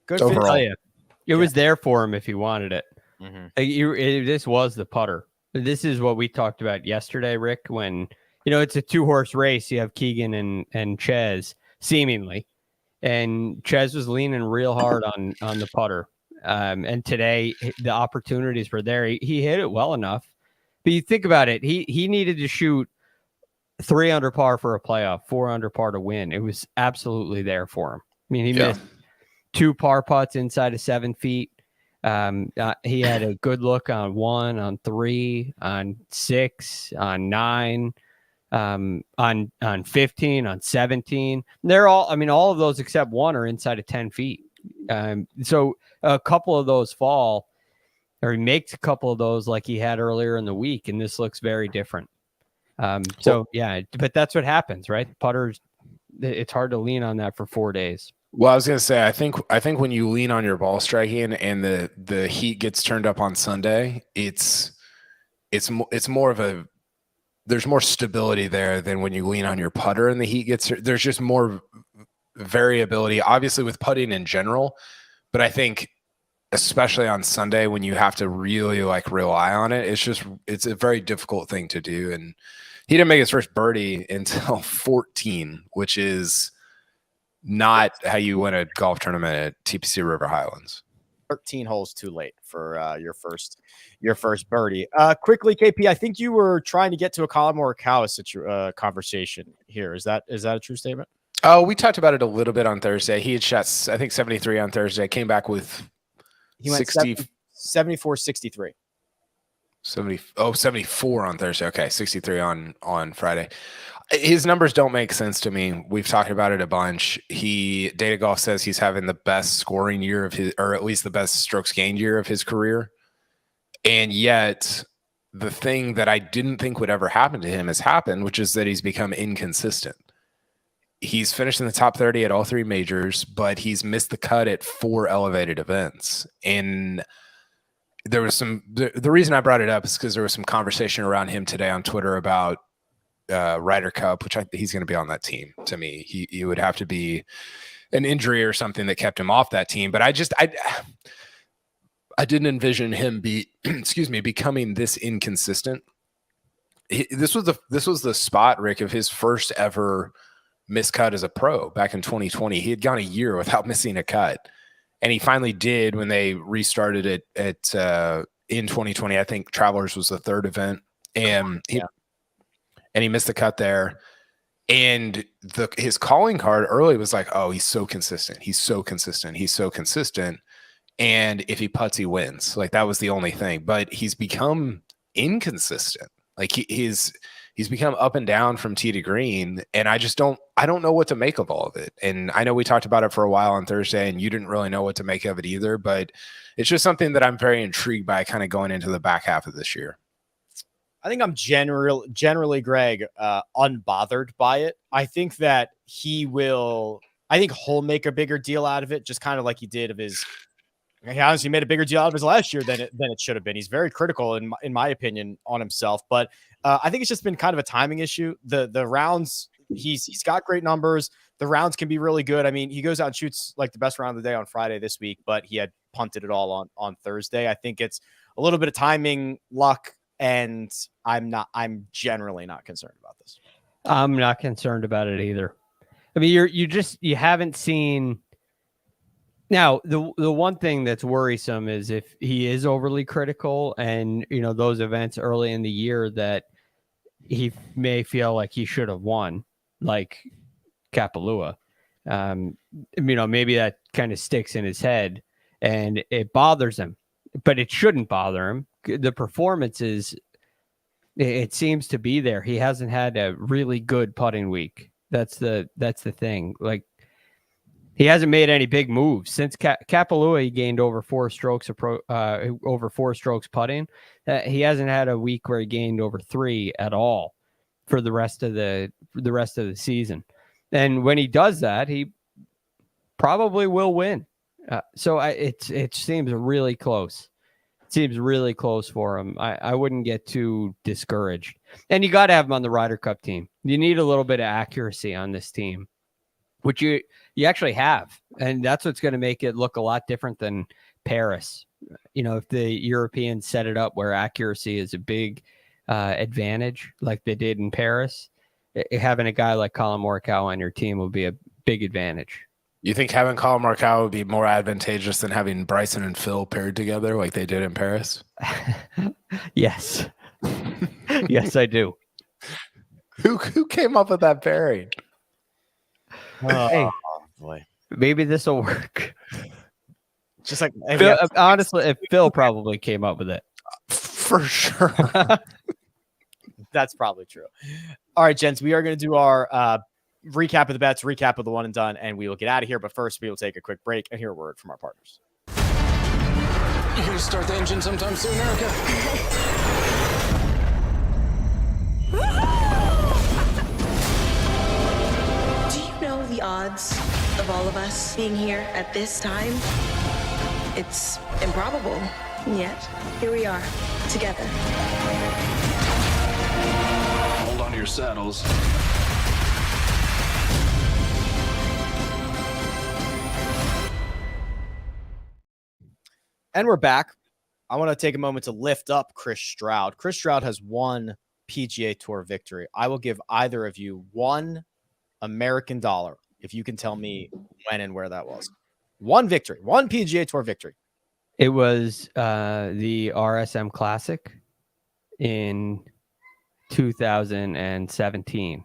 Good overall. It was there for him if he wanted it. Mm-hmm. This was the putter. This is what we talked about yesterday, Rick, when, it's a 2-horse race. You have Keegan and Chez seemingly, and Chez was leaning real hard on the putter. And today the opportunities were there. He hit it well enough, but you think about it, he needed to shoot 3 under par for a playoff, 4 under par to win. It was absolutely there for him. I mean, he missed 2 par putts inside of 7 feet. He had a good look on 1, on 3, on 6, on 9, on 15, on 17. They're all of those except 1 are inside of 10 feet. So a couple of those fall, or he makes a couple of those like he had earlier in the week, and this looks very different. But that's what happens, right? Putters, it's hard to lean on that for 4 days. Well, I was going to say, I think when you lean on your ball striking and the heat gets turned up on Sunday, it's more of there's more stability there than when you lean on your putter and the heat gets, there's just more variability, obviously with putting in general. But I think especially on Sunday when you have to really rely on it, it's a very difficult thing to do. And he didn't make his first birdie until 14, which is not how you win a golf tournament at TPC River Highlands. 13 holes too late for your first birdie. Quickly, KP, I think you were trying to get to a Collin Morikawa conversation here. Is that a true statement? Oh, we talked about it a little bit on Thursday. He had shot, I think, 73 on Thursday. Came back with 74, 63. 74 on Thursday. Okay, 63 on Friday. His numbers don't make sense to me. We've talked about it a bunch. Data Golf says he's having the best scoring year of his, or at least the best strokes gained year of his career. And yet the thing that I didn't think would ever happen to him has happened, which is that he's become inconsistent. He's finished in the top 30 at all three majors, but he's missed the cut at 4 elevated events. And there was the reason I brought it up is because there was some conversation around him today on Twitter about Ryder Cup, which he's going to be on that team. To me, he would have to be an injury or something that kept him off that team. But I didn't envision him becoming this inconsistent. This was the spot, Rick, of his first ever miscut as a pro back in 2020. He had gone a year without missing a cut, and he finally did when they restarted it in 2020. I think Travelers was the third event, and he missed the cut there. And his calling card early was like, oh, he's so consistent. He's so consistent. He's so consistent. And if he putts, he wins. Like, that was the only thing. But he's become inconsistent. Like, he's become up and down from tee to green. And I don't know what to make of all of it. And I know we talked about it for a while on Thursday, and you didn't really know what to make of it either. But it's just something that I'm very intrigued by kind of going into the back half of this year. I think I'm generally, Greg, unbothered by it. I think that he'll make a bigger deal out of it, just kind of like he did of his. He honestly made a bigger deal out of his last year than it should have been. He's very critical, in my opinion, on himself. But I think it's just been kind of a timing issue. The rounds, he's got great numbers. The rounds can be really good. I mean, he goes out and shoots like the best round of the day on Friday this week, but he had punted it all on Thursday. I think it's a little bit of timing, luck. And I'm generally not concerned about this. I'm not concerned about it either. I mean, you haven't seen. Now, the one thing that's worrisome is if he is overly critical and, those events early in the year that he may feel like he should have won, like Kapalua. Maybe that kind of sticks in his head and it bothers him, but it shouldn't bother him. The performances, it seems to be there. He hasn't had a really good putting week. That's the thing. Like, he hasn't made any big moves since Kapalua. He gained over 4 strokes putting. He hasn't had a week where he gained over 3 at all for the rest of the season. And when he does that, he probably will win. So it seems really close. Seems really close for him. I wouldn't get too discouraged. And you got to have him on the Ryder Cup team. You need a little bit of accuracy on this team, which you actually have. And that's what's going to make it look a lot different than Paris. If the Europeans set it up where accuracy is a big advantage like they did in Paris, having a guy like Collin Morikawa on your team will be a big advantage. You think having Collin Morikawa would be more advantageous than having Bryson and Phil paired together like they did in Paris? Yes. Yes, I do. Who came up with that pairing? Hey, boy. Maybe this will work. Just like Phil, honestly, if Phil probably came up with it. For sure. That's probably true. All right, gents, we are going to do our recap of the bets, recap of the one and done, and we will get out of here. But first, we will take a quick break and hear a word from our partners. You gonna start the engine sometime soon, Erica? Do you know the odds of all of us being here at this time? It's improbable, yet here we are, together. Hold on to your saddles. And we're back. I want to take a moment to lift up Chris Stroud. Chris Stroud has one PGA Tour victory. I will give either of you $1 American if you can tell me when and where that was. One victory, one PGA Tour victory. It was the RSM Classic in 2017.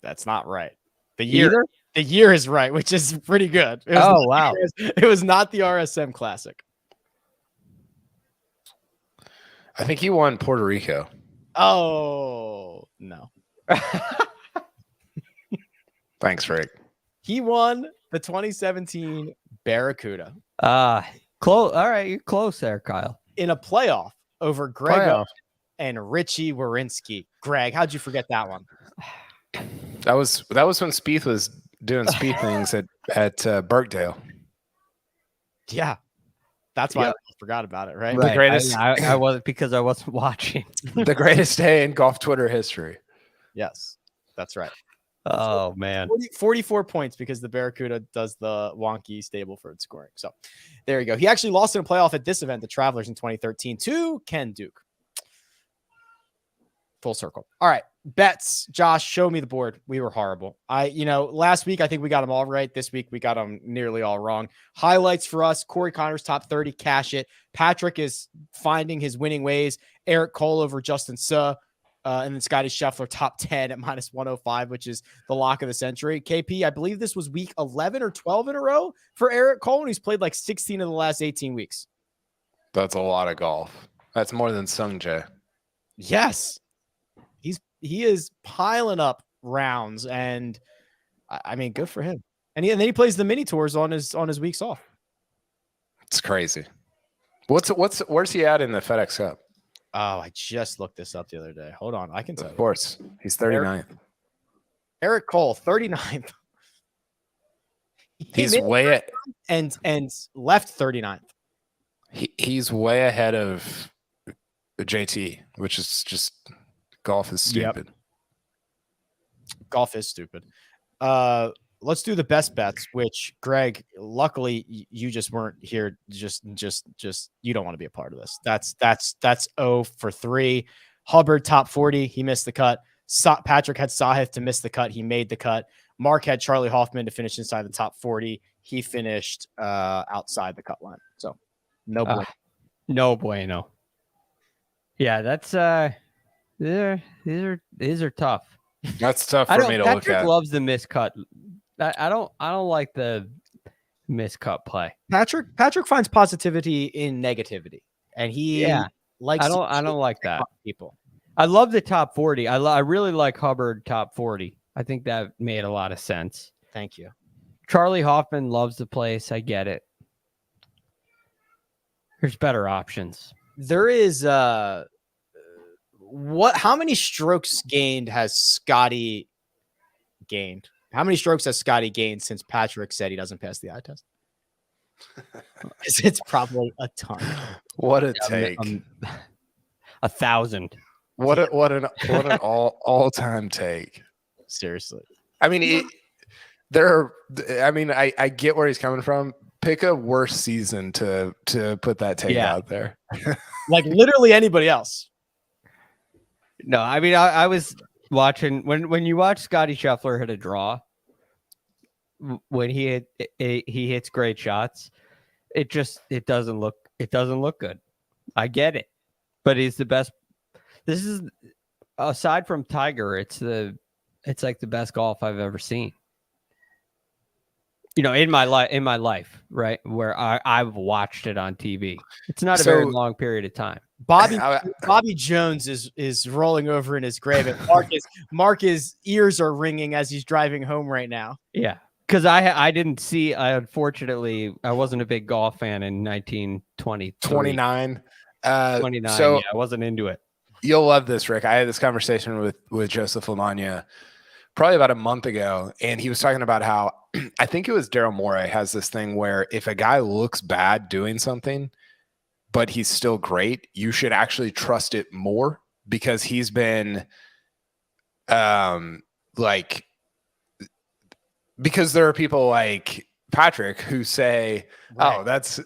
That's not right. The year is right, which is pretty good. Wow. It was not the RSM Classic. I think he won Puerto Rico. Oh, no. Thanks, Rick. He won the 2017 Barracuda. Close. All right, you're close there, Kyle. In a playoff over Greg and Richie Werenski. Greg, how'd you forget that one? That was when Spieth was doing Spieth things at Birkdale. Yeah. That's why I forgot about it, right? Right. The greatest. I wasn't, because I wasn't watching. The greatest day in golf Twitter history. Yes, that's right. Oh, man. 44 points because the Barracuda does the wonky Stableford scoring. So there you go. He actually lost in a playoff at this event, the Travelers, in 2013 to Ken Duke. Full circle. All right. Bets. Josh, show me the board. We were horrible. Last week, I think we got them all right. This week, we got them nearly all wrong. Highlights for us: Corey Connors, top 30, cash it. Patrick is finding his winning ways. Eric Cole over Justin Suh. And then Scottie Scheffler, top 10 at minus 105, which is the lock of the century. KP, I believe this was week 11 or 12 in a row for Eric Cole, and he's played like 16 of the last 18 weeks. That's a lot of golf. That's more than Sung Jae. Yes. He is piling up rounds, and I mean, good for him. And then he plays the mini tours on his weeks off. It's crazy. Where's he at in the FedEx Cup? Oh, I just looked this up the other day. Hold on, I can tell you. Of course, he's 39th. Eric Cole, 39th. He's way at, and left 39th. He's way ahead of JT, which is just golf is stupid. Yep. Golf is stupid. Let's do the best bets, which Greg, luckily you just weren't here. Just you don't want to be a part of this. That's 0 for 3. Hubbard top 40. He missed the cut. Patrick had Sahith to miss the cut. He made the cut. Mark had Charlie Hoffman to finish inside the top 40. He finished outside the cut line. So no bueno. No bueno. Yeah, that's these are tough. That's tough for me to look Patrick at. Loves the miscut. I don't like the miscut play. Patrick finds positivity in negativity, and he likes. I don't like that. People. I love the top 40. I really like Hubbard top 40. I think that made a lot of sense. Thank you. Charlie Hoffman loves the place. I get it. There's better options. There is how many strokes gained has Scottie gained? How many strokes has Scottie gained since Patrick said he doesn't pass the eye test? It's probably a ton. What a take. 1,000. What an all-time take. Seriously. I mean, I get where he's coming from. Pick a worse season to put that take out there. Like literally anybody else. No, I mean, I was watching when you watch Scottie Scheffler hit a draw, when he hits great shots, it doesn't look good. I get it, but he's the best. This is, aside from Tiger, it's like the best golf I've ever seen. You know, in my life, right, where I've watched it on TV. It's not a very long period of time. Bobby Jones is rolling over in his grave, and Marcus ears are ringing as he's driving home right now. Yeah, because I didn't see. Unfortunately, I wasn't a big golf fan in 1920. 29. 29. So yeah, I wasn't into it. You'll love this, Rick. I had this conversation with Joseph Lamagna probably about a month ago, and he was talking about how I think it was Daryl Morey has this thing where if a guy looks bad doing something, but he's still great, you should actually trust it more because he's been because there are people like Patrick who say,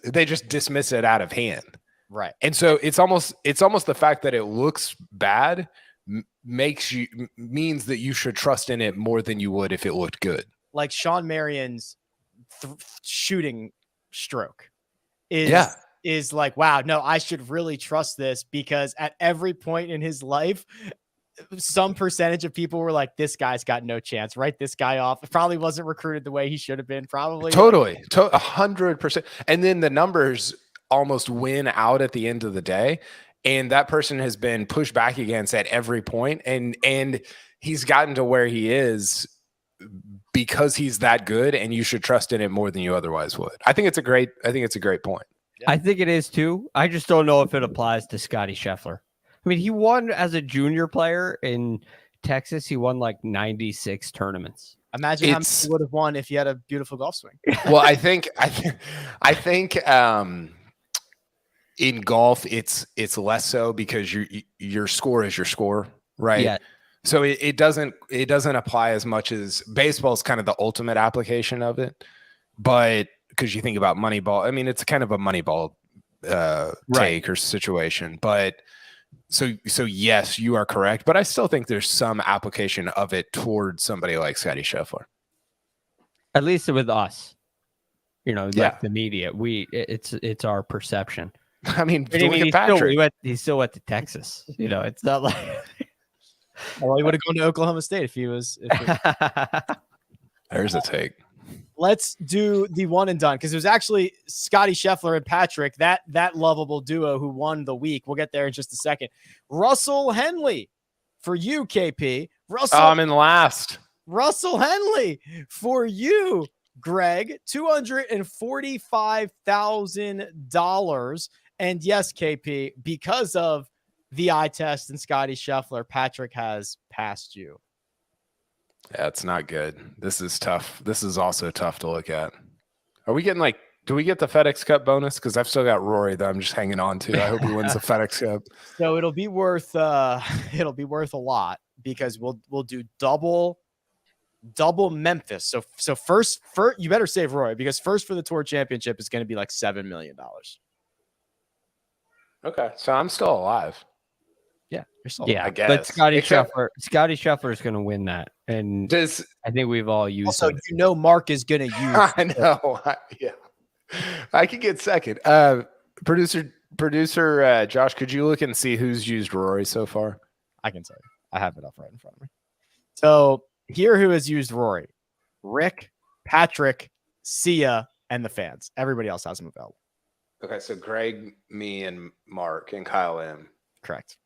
they just dismiss it out of hand. Right. And so it's almost the fact that it looks bad means that you should trust in it more than you would if it looked good. Like Sean Marion's shooting stroke is like, wow, no, I should really trust this, because at every point in his life, some percentage of people were like, this guy's got no chance. Write this guy off. Probably wasn't recruited the way he should have been. Probably. Totally. 100%. And then the numbers almost win out at the end of the day. And that person has been pushed back against at every point. And he's gotten to where he is because he's that good, and you should trust in it more than you otherwise would. I think it's a great point. Yeah. I think it is too. I just don't know if it applies to Scottie Scheffler. I mean, he won as a junior player in Texas. He won like 96 tournaments. Imagine how much he would have won if he had a beautiful golf swing. Well, I think in golf, it's less so, because your score is your score, right? Yeah. So it doesn't apply as much as baseball is kind of the ultimate application of it, but because you think about Moneyball, I mean, it's kind of a Moneyball take or situation, but. So yes, you are correct, but I still think there's some application of it towards somebody like Scottie Scheffler. At least with us, like the media, it's our perception. I mean, look at Patrick. He still went to Texas. It's not like. Well, he would have gone to Oklahoma State if he was. There's a take. Let's do the one and done, because it was actually Scottie Scheffler and Patrick, that lovable duo, who won the week. We'll get there in just a second. Russell Henley for you, KP. I'm in last. Russell Henley for you, Greg. $245,000. And yes, KP, because of the eye test and Scottie Scheffler, Patrick has passed you. Yeah, it's not good. This is tough. This is also tough to look at. Are we getting do we get the FedEx Cup bonus? Because I've still got Rory that I'm just hanging on to. I hope he wins the FedEx Cup. So it'll be worth a lot, because we'll do double Memphis. So first you better save Rory, because first for the Tour Championship is going to be like $7 million. Okay, so I'm still alive. Yeah, you're still alive. I guess. But Scottie Scheffler is going to win that, and I think we've all used. Also, Mark is going to use. I know. I could get second. Producer Josh, could you look and see who's used Rory so far? I can tell you. I have it up right in front of me. So here, who has used Rory? Rick, Patrick, Sia, and the fans. Everybody else has them available. Okay, so Greg, me, and Mark, and Kyle M. Correct.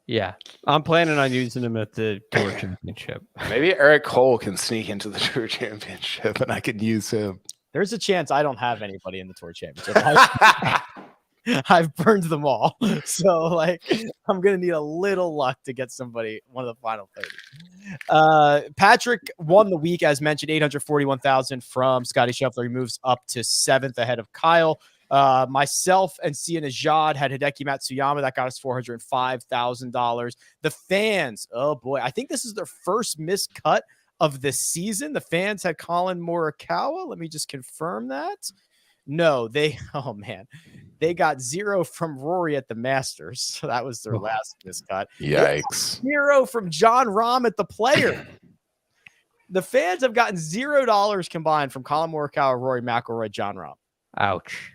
Yeah, I'm planning on using him at the Tour Championship. Maybe Eric Cole can sneak into the Tour Championship, and I could use him. There's a chance I don't have anybody in the Tour Championship. I've burned them all. So, I'm going to need a little luck to get somebody, one of the final 30. Patrick won the week, as mentioned, $841,000 from Scottie Scheffler. He moves up to 7th ahead of Kyle. Myself and Sia Najad had Hideki Matsuyama. That got us $405,000. The fans, oh boy, I think this is their first missed cut of the season. The fans had Collin Morikawa. Let me just confirm that. No, they got 0 from Rory at the Masters. So that was their last missed cut. Yikes. 0 from John Rahm at the Player. The fans have gotten $0 combined from Collin Morikawa, Rory McIlroy, John Rahm. Ouch.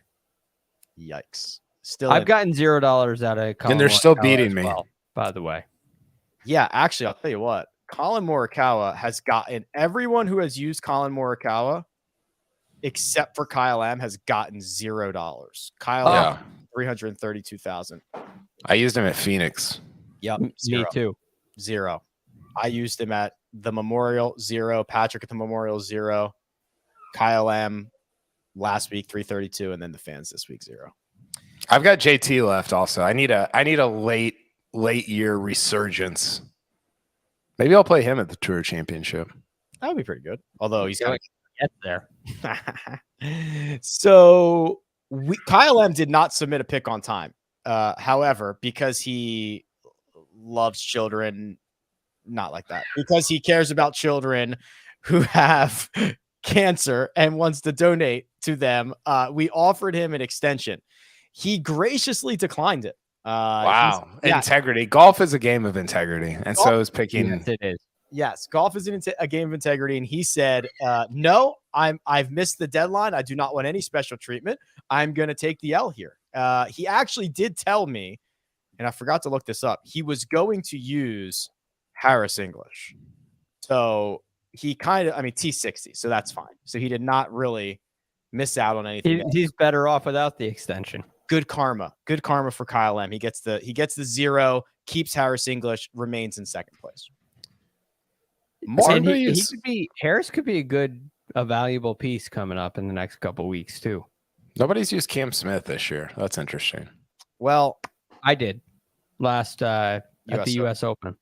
Yikes. Still, I've gotten $0 out of Collin, and they're still beating me. Well, by the way. Yeah, actually, I'll tell you what. Collin Morikawa has gotten everyone who has used Collin Morikawa, except for Kyle M, has gotten $0. Kyle M, 332,000. I used him at Phoenix. Yep, me too. 0. I used him at the Memorial, 0. Patrick at the Memorial, 0. Kyle M last week, 332, and then the fans this week, 0. I've got JT left also. I need a late year resurgence. Maybe I'll play him at the Tour Championship. That would be pretty good. Although he's got to get there. So Kyle M did not submit a pick on time. However, because he loves children, not like that, because he cares about children who have cancer and wants to donate to them, we offered him an extension. He graciously declined it. Wow. Integrity. Golf is a game of integrity. And so is picking. Yes, it is. Yes, golf is a game of integrity, and he said, "No, I've missed the deadline. I do not want any special treatment. I'm going to take the L here." He actually did tell me, and I forgot to look this up. He was going to use Harris English, so he kind of, T60, so that's fine. So he did not really miss out on anything. He's better off without the extension. Good karma for Kyle M. He gets the 0, keeps Harris English, remains in second place. Harris could be a valuable piece coming up in the next couple weeks too. Nobody's used Cam Smith this year. That's interesting. Well, I did last at the US Open.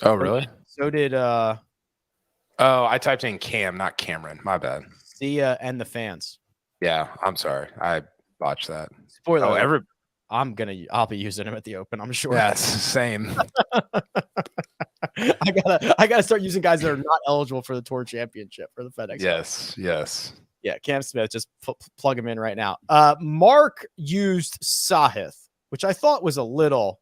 Oh, really? So did I typed in Cam, not Cameron. My bad. Sia and the fans. Yeah, I'm sorry. I botched that. Spoiler. I'll be using him at the Open, I'm sure. Yeah, same. I gotta start using guys that are not eligible for the Tour Championship for the FedEx. Yes. Yeah, Cam Smith, just plug him in right now. Mark used Sahith, which I thought was a little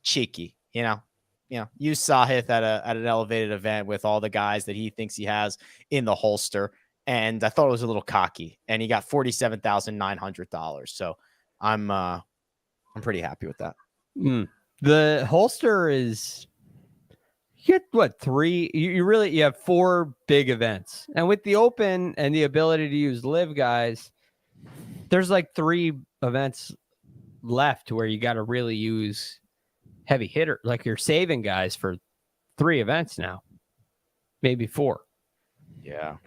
cheeky. Use Sahith at an elevated event with all the guys that he thinks he has in the holster, and I thought it was a little cocky. And he got $47,900. So I'm pretty happy with that. The holster is, you get what, 3? You have 4 big events, and with the Open and the ability to use live guys, there's like 3 events left where you got to really use heavy hitter. Like you're saving guys for 3 events now, maybe 4. Yeah,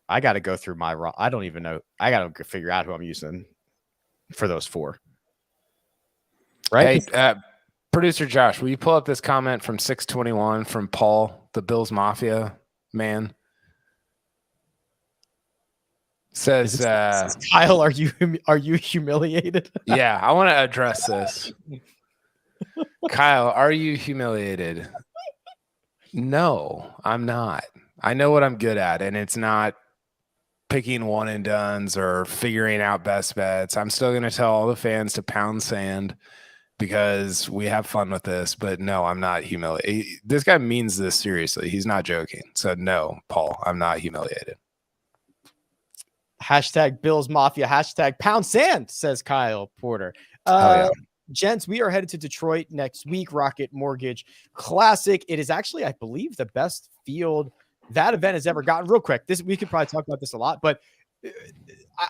I got to go through my I don't even know. I got to figure out who I'm using for those 4. Right. Hey, producer Josh, will you pull up this comment from 621 from Paul, the Bills Mafia man? Says, Kyle, are you humiliated? Yeah, I want to address this. Kyle, are you humiliated? No, I'm not. I know what I'm good at, and it's not picking one and dones or figuring out best bets. I'm still going to tell all the fans to pound sand because we have fun with this, but no, I'm not humiliated. This guy means this seriously. He's not joking. So no, Paul, I'm not humiliated. Hashtag Bills Mafia, hashtag pound sand, says Kyle Porter. Gents, we are headed to Detroit next week. Rocket Mortgage Classic. It is actually, I believe, the best field that event has ever gotten. Real quick, we could probably talk about this a lot, but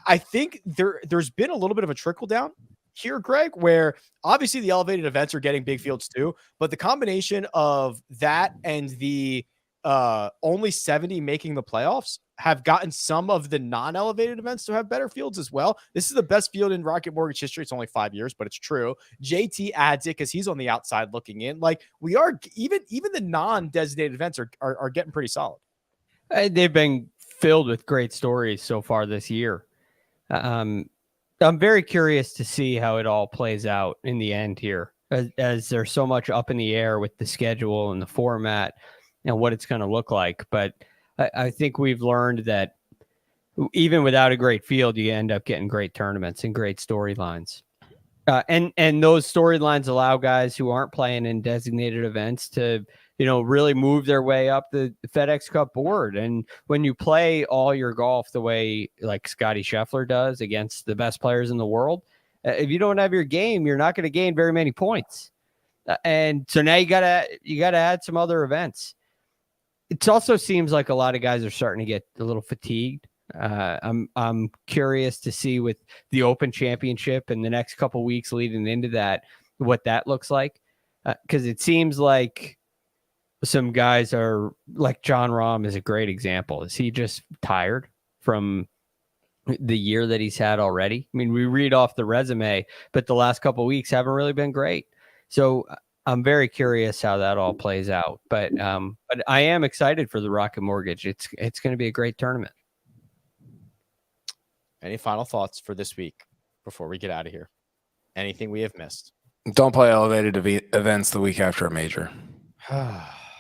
I think there's been a little bit of a trickle down here, Greg, where obviously the elevated events are getting big fields too, but the combination of that and the only 70 making the playoffs have gotten some of the non-elevated events to have better fields as well. This is the best field in Rocket Mortgage history. It's only 5 years, but it's true. JT adds it because he's on the outside looking in. Like we are, even the non-designated events are getting pretty solid. They've been filled with great stories so far this year. I'm very curious to see how it all plays out in the end here, as there's so much up in the air with the schedule and the format and what it's going to look like. But I think we've learned that even without a great field, you end up getting great tournaments and great storylines. And those storylines allow guys who aren't playing in designated events to, really move their way up the FedEx Cup board. And when you play all your golf the way like Scottie Scheffler does against the best players in the world, if you don't have your game, you're not going to gain very many points. And so now you gotta add some other events. It also seems like a lot of guys are starting to get a little fatigued. I'm curious to see with the Open Championship and the next couple weeks leading into that, what that looks like. Because it seems like some guys are like John Rahm is a great example. Is he just tired from the year that he's had already? I mean, we read off the resume, but the last couple weeks haven't really been great. So I'm very curious how that all plays out. But I am excited for the Rocket Mortgage. It's going to be a great tournament. Any final thoughts for this week before we get out of here? Anything we have missed? Don't play elevated events the week after a major.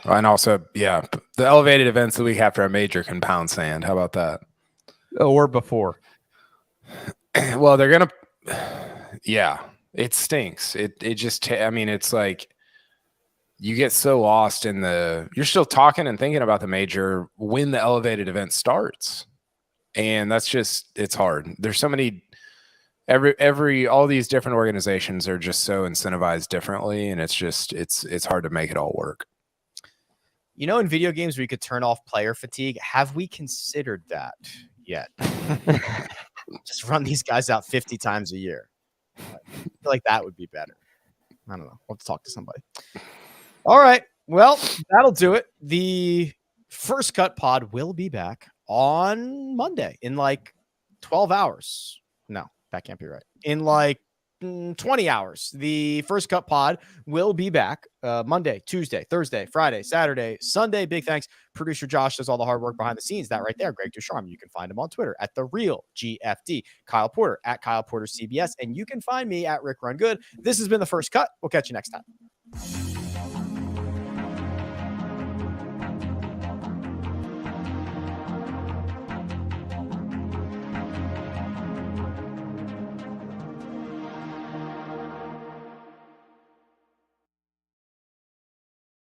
And also, yeah, the elevated events the week after a major can pound sand. How about that? Or before. Well, they're going to, yeah, it stinks. It just, I mean, it's like you get so lost in you're still talking and thinking about the major when the elevated event starts. And that's just, it's hard. There's so many, all these different organizations are just so incentivized differently. And it's just, it's hard to make it all work. You know, in video games where you could turn off player fatigue, have we considered that yet? Just run these guys out 50 times a year. I feel like that would be better. I don't know. We'll have to talk to somebody. All right. Well, that'll do it. The First Cut pod will be back on Monday in like 12 hours. No, that can't be right. In like 20 hours. The First Cut pod will be back Monday, Tuesday, Thursday, Friday, Saturday, Sunday. Big thanks. Producer Josh does all the hard work behind the scenes. That right there, Greg DuCharme. You can find him on Twitter at The Real GFD. Kyle Porter at Kyle Porter CBS. And you can find me at Rick Run Good. This has been The First Cut. We'll catch you next time.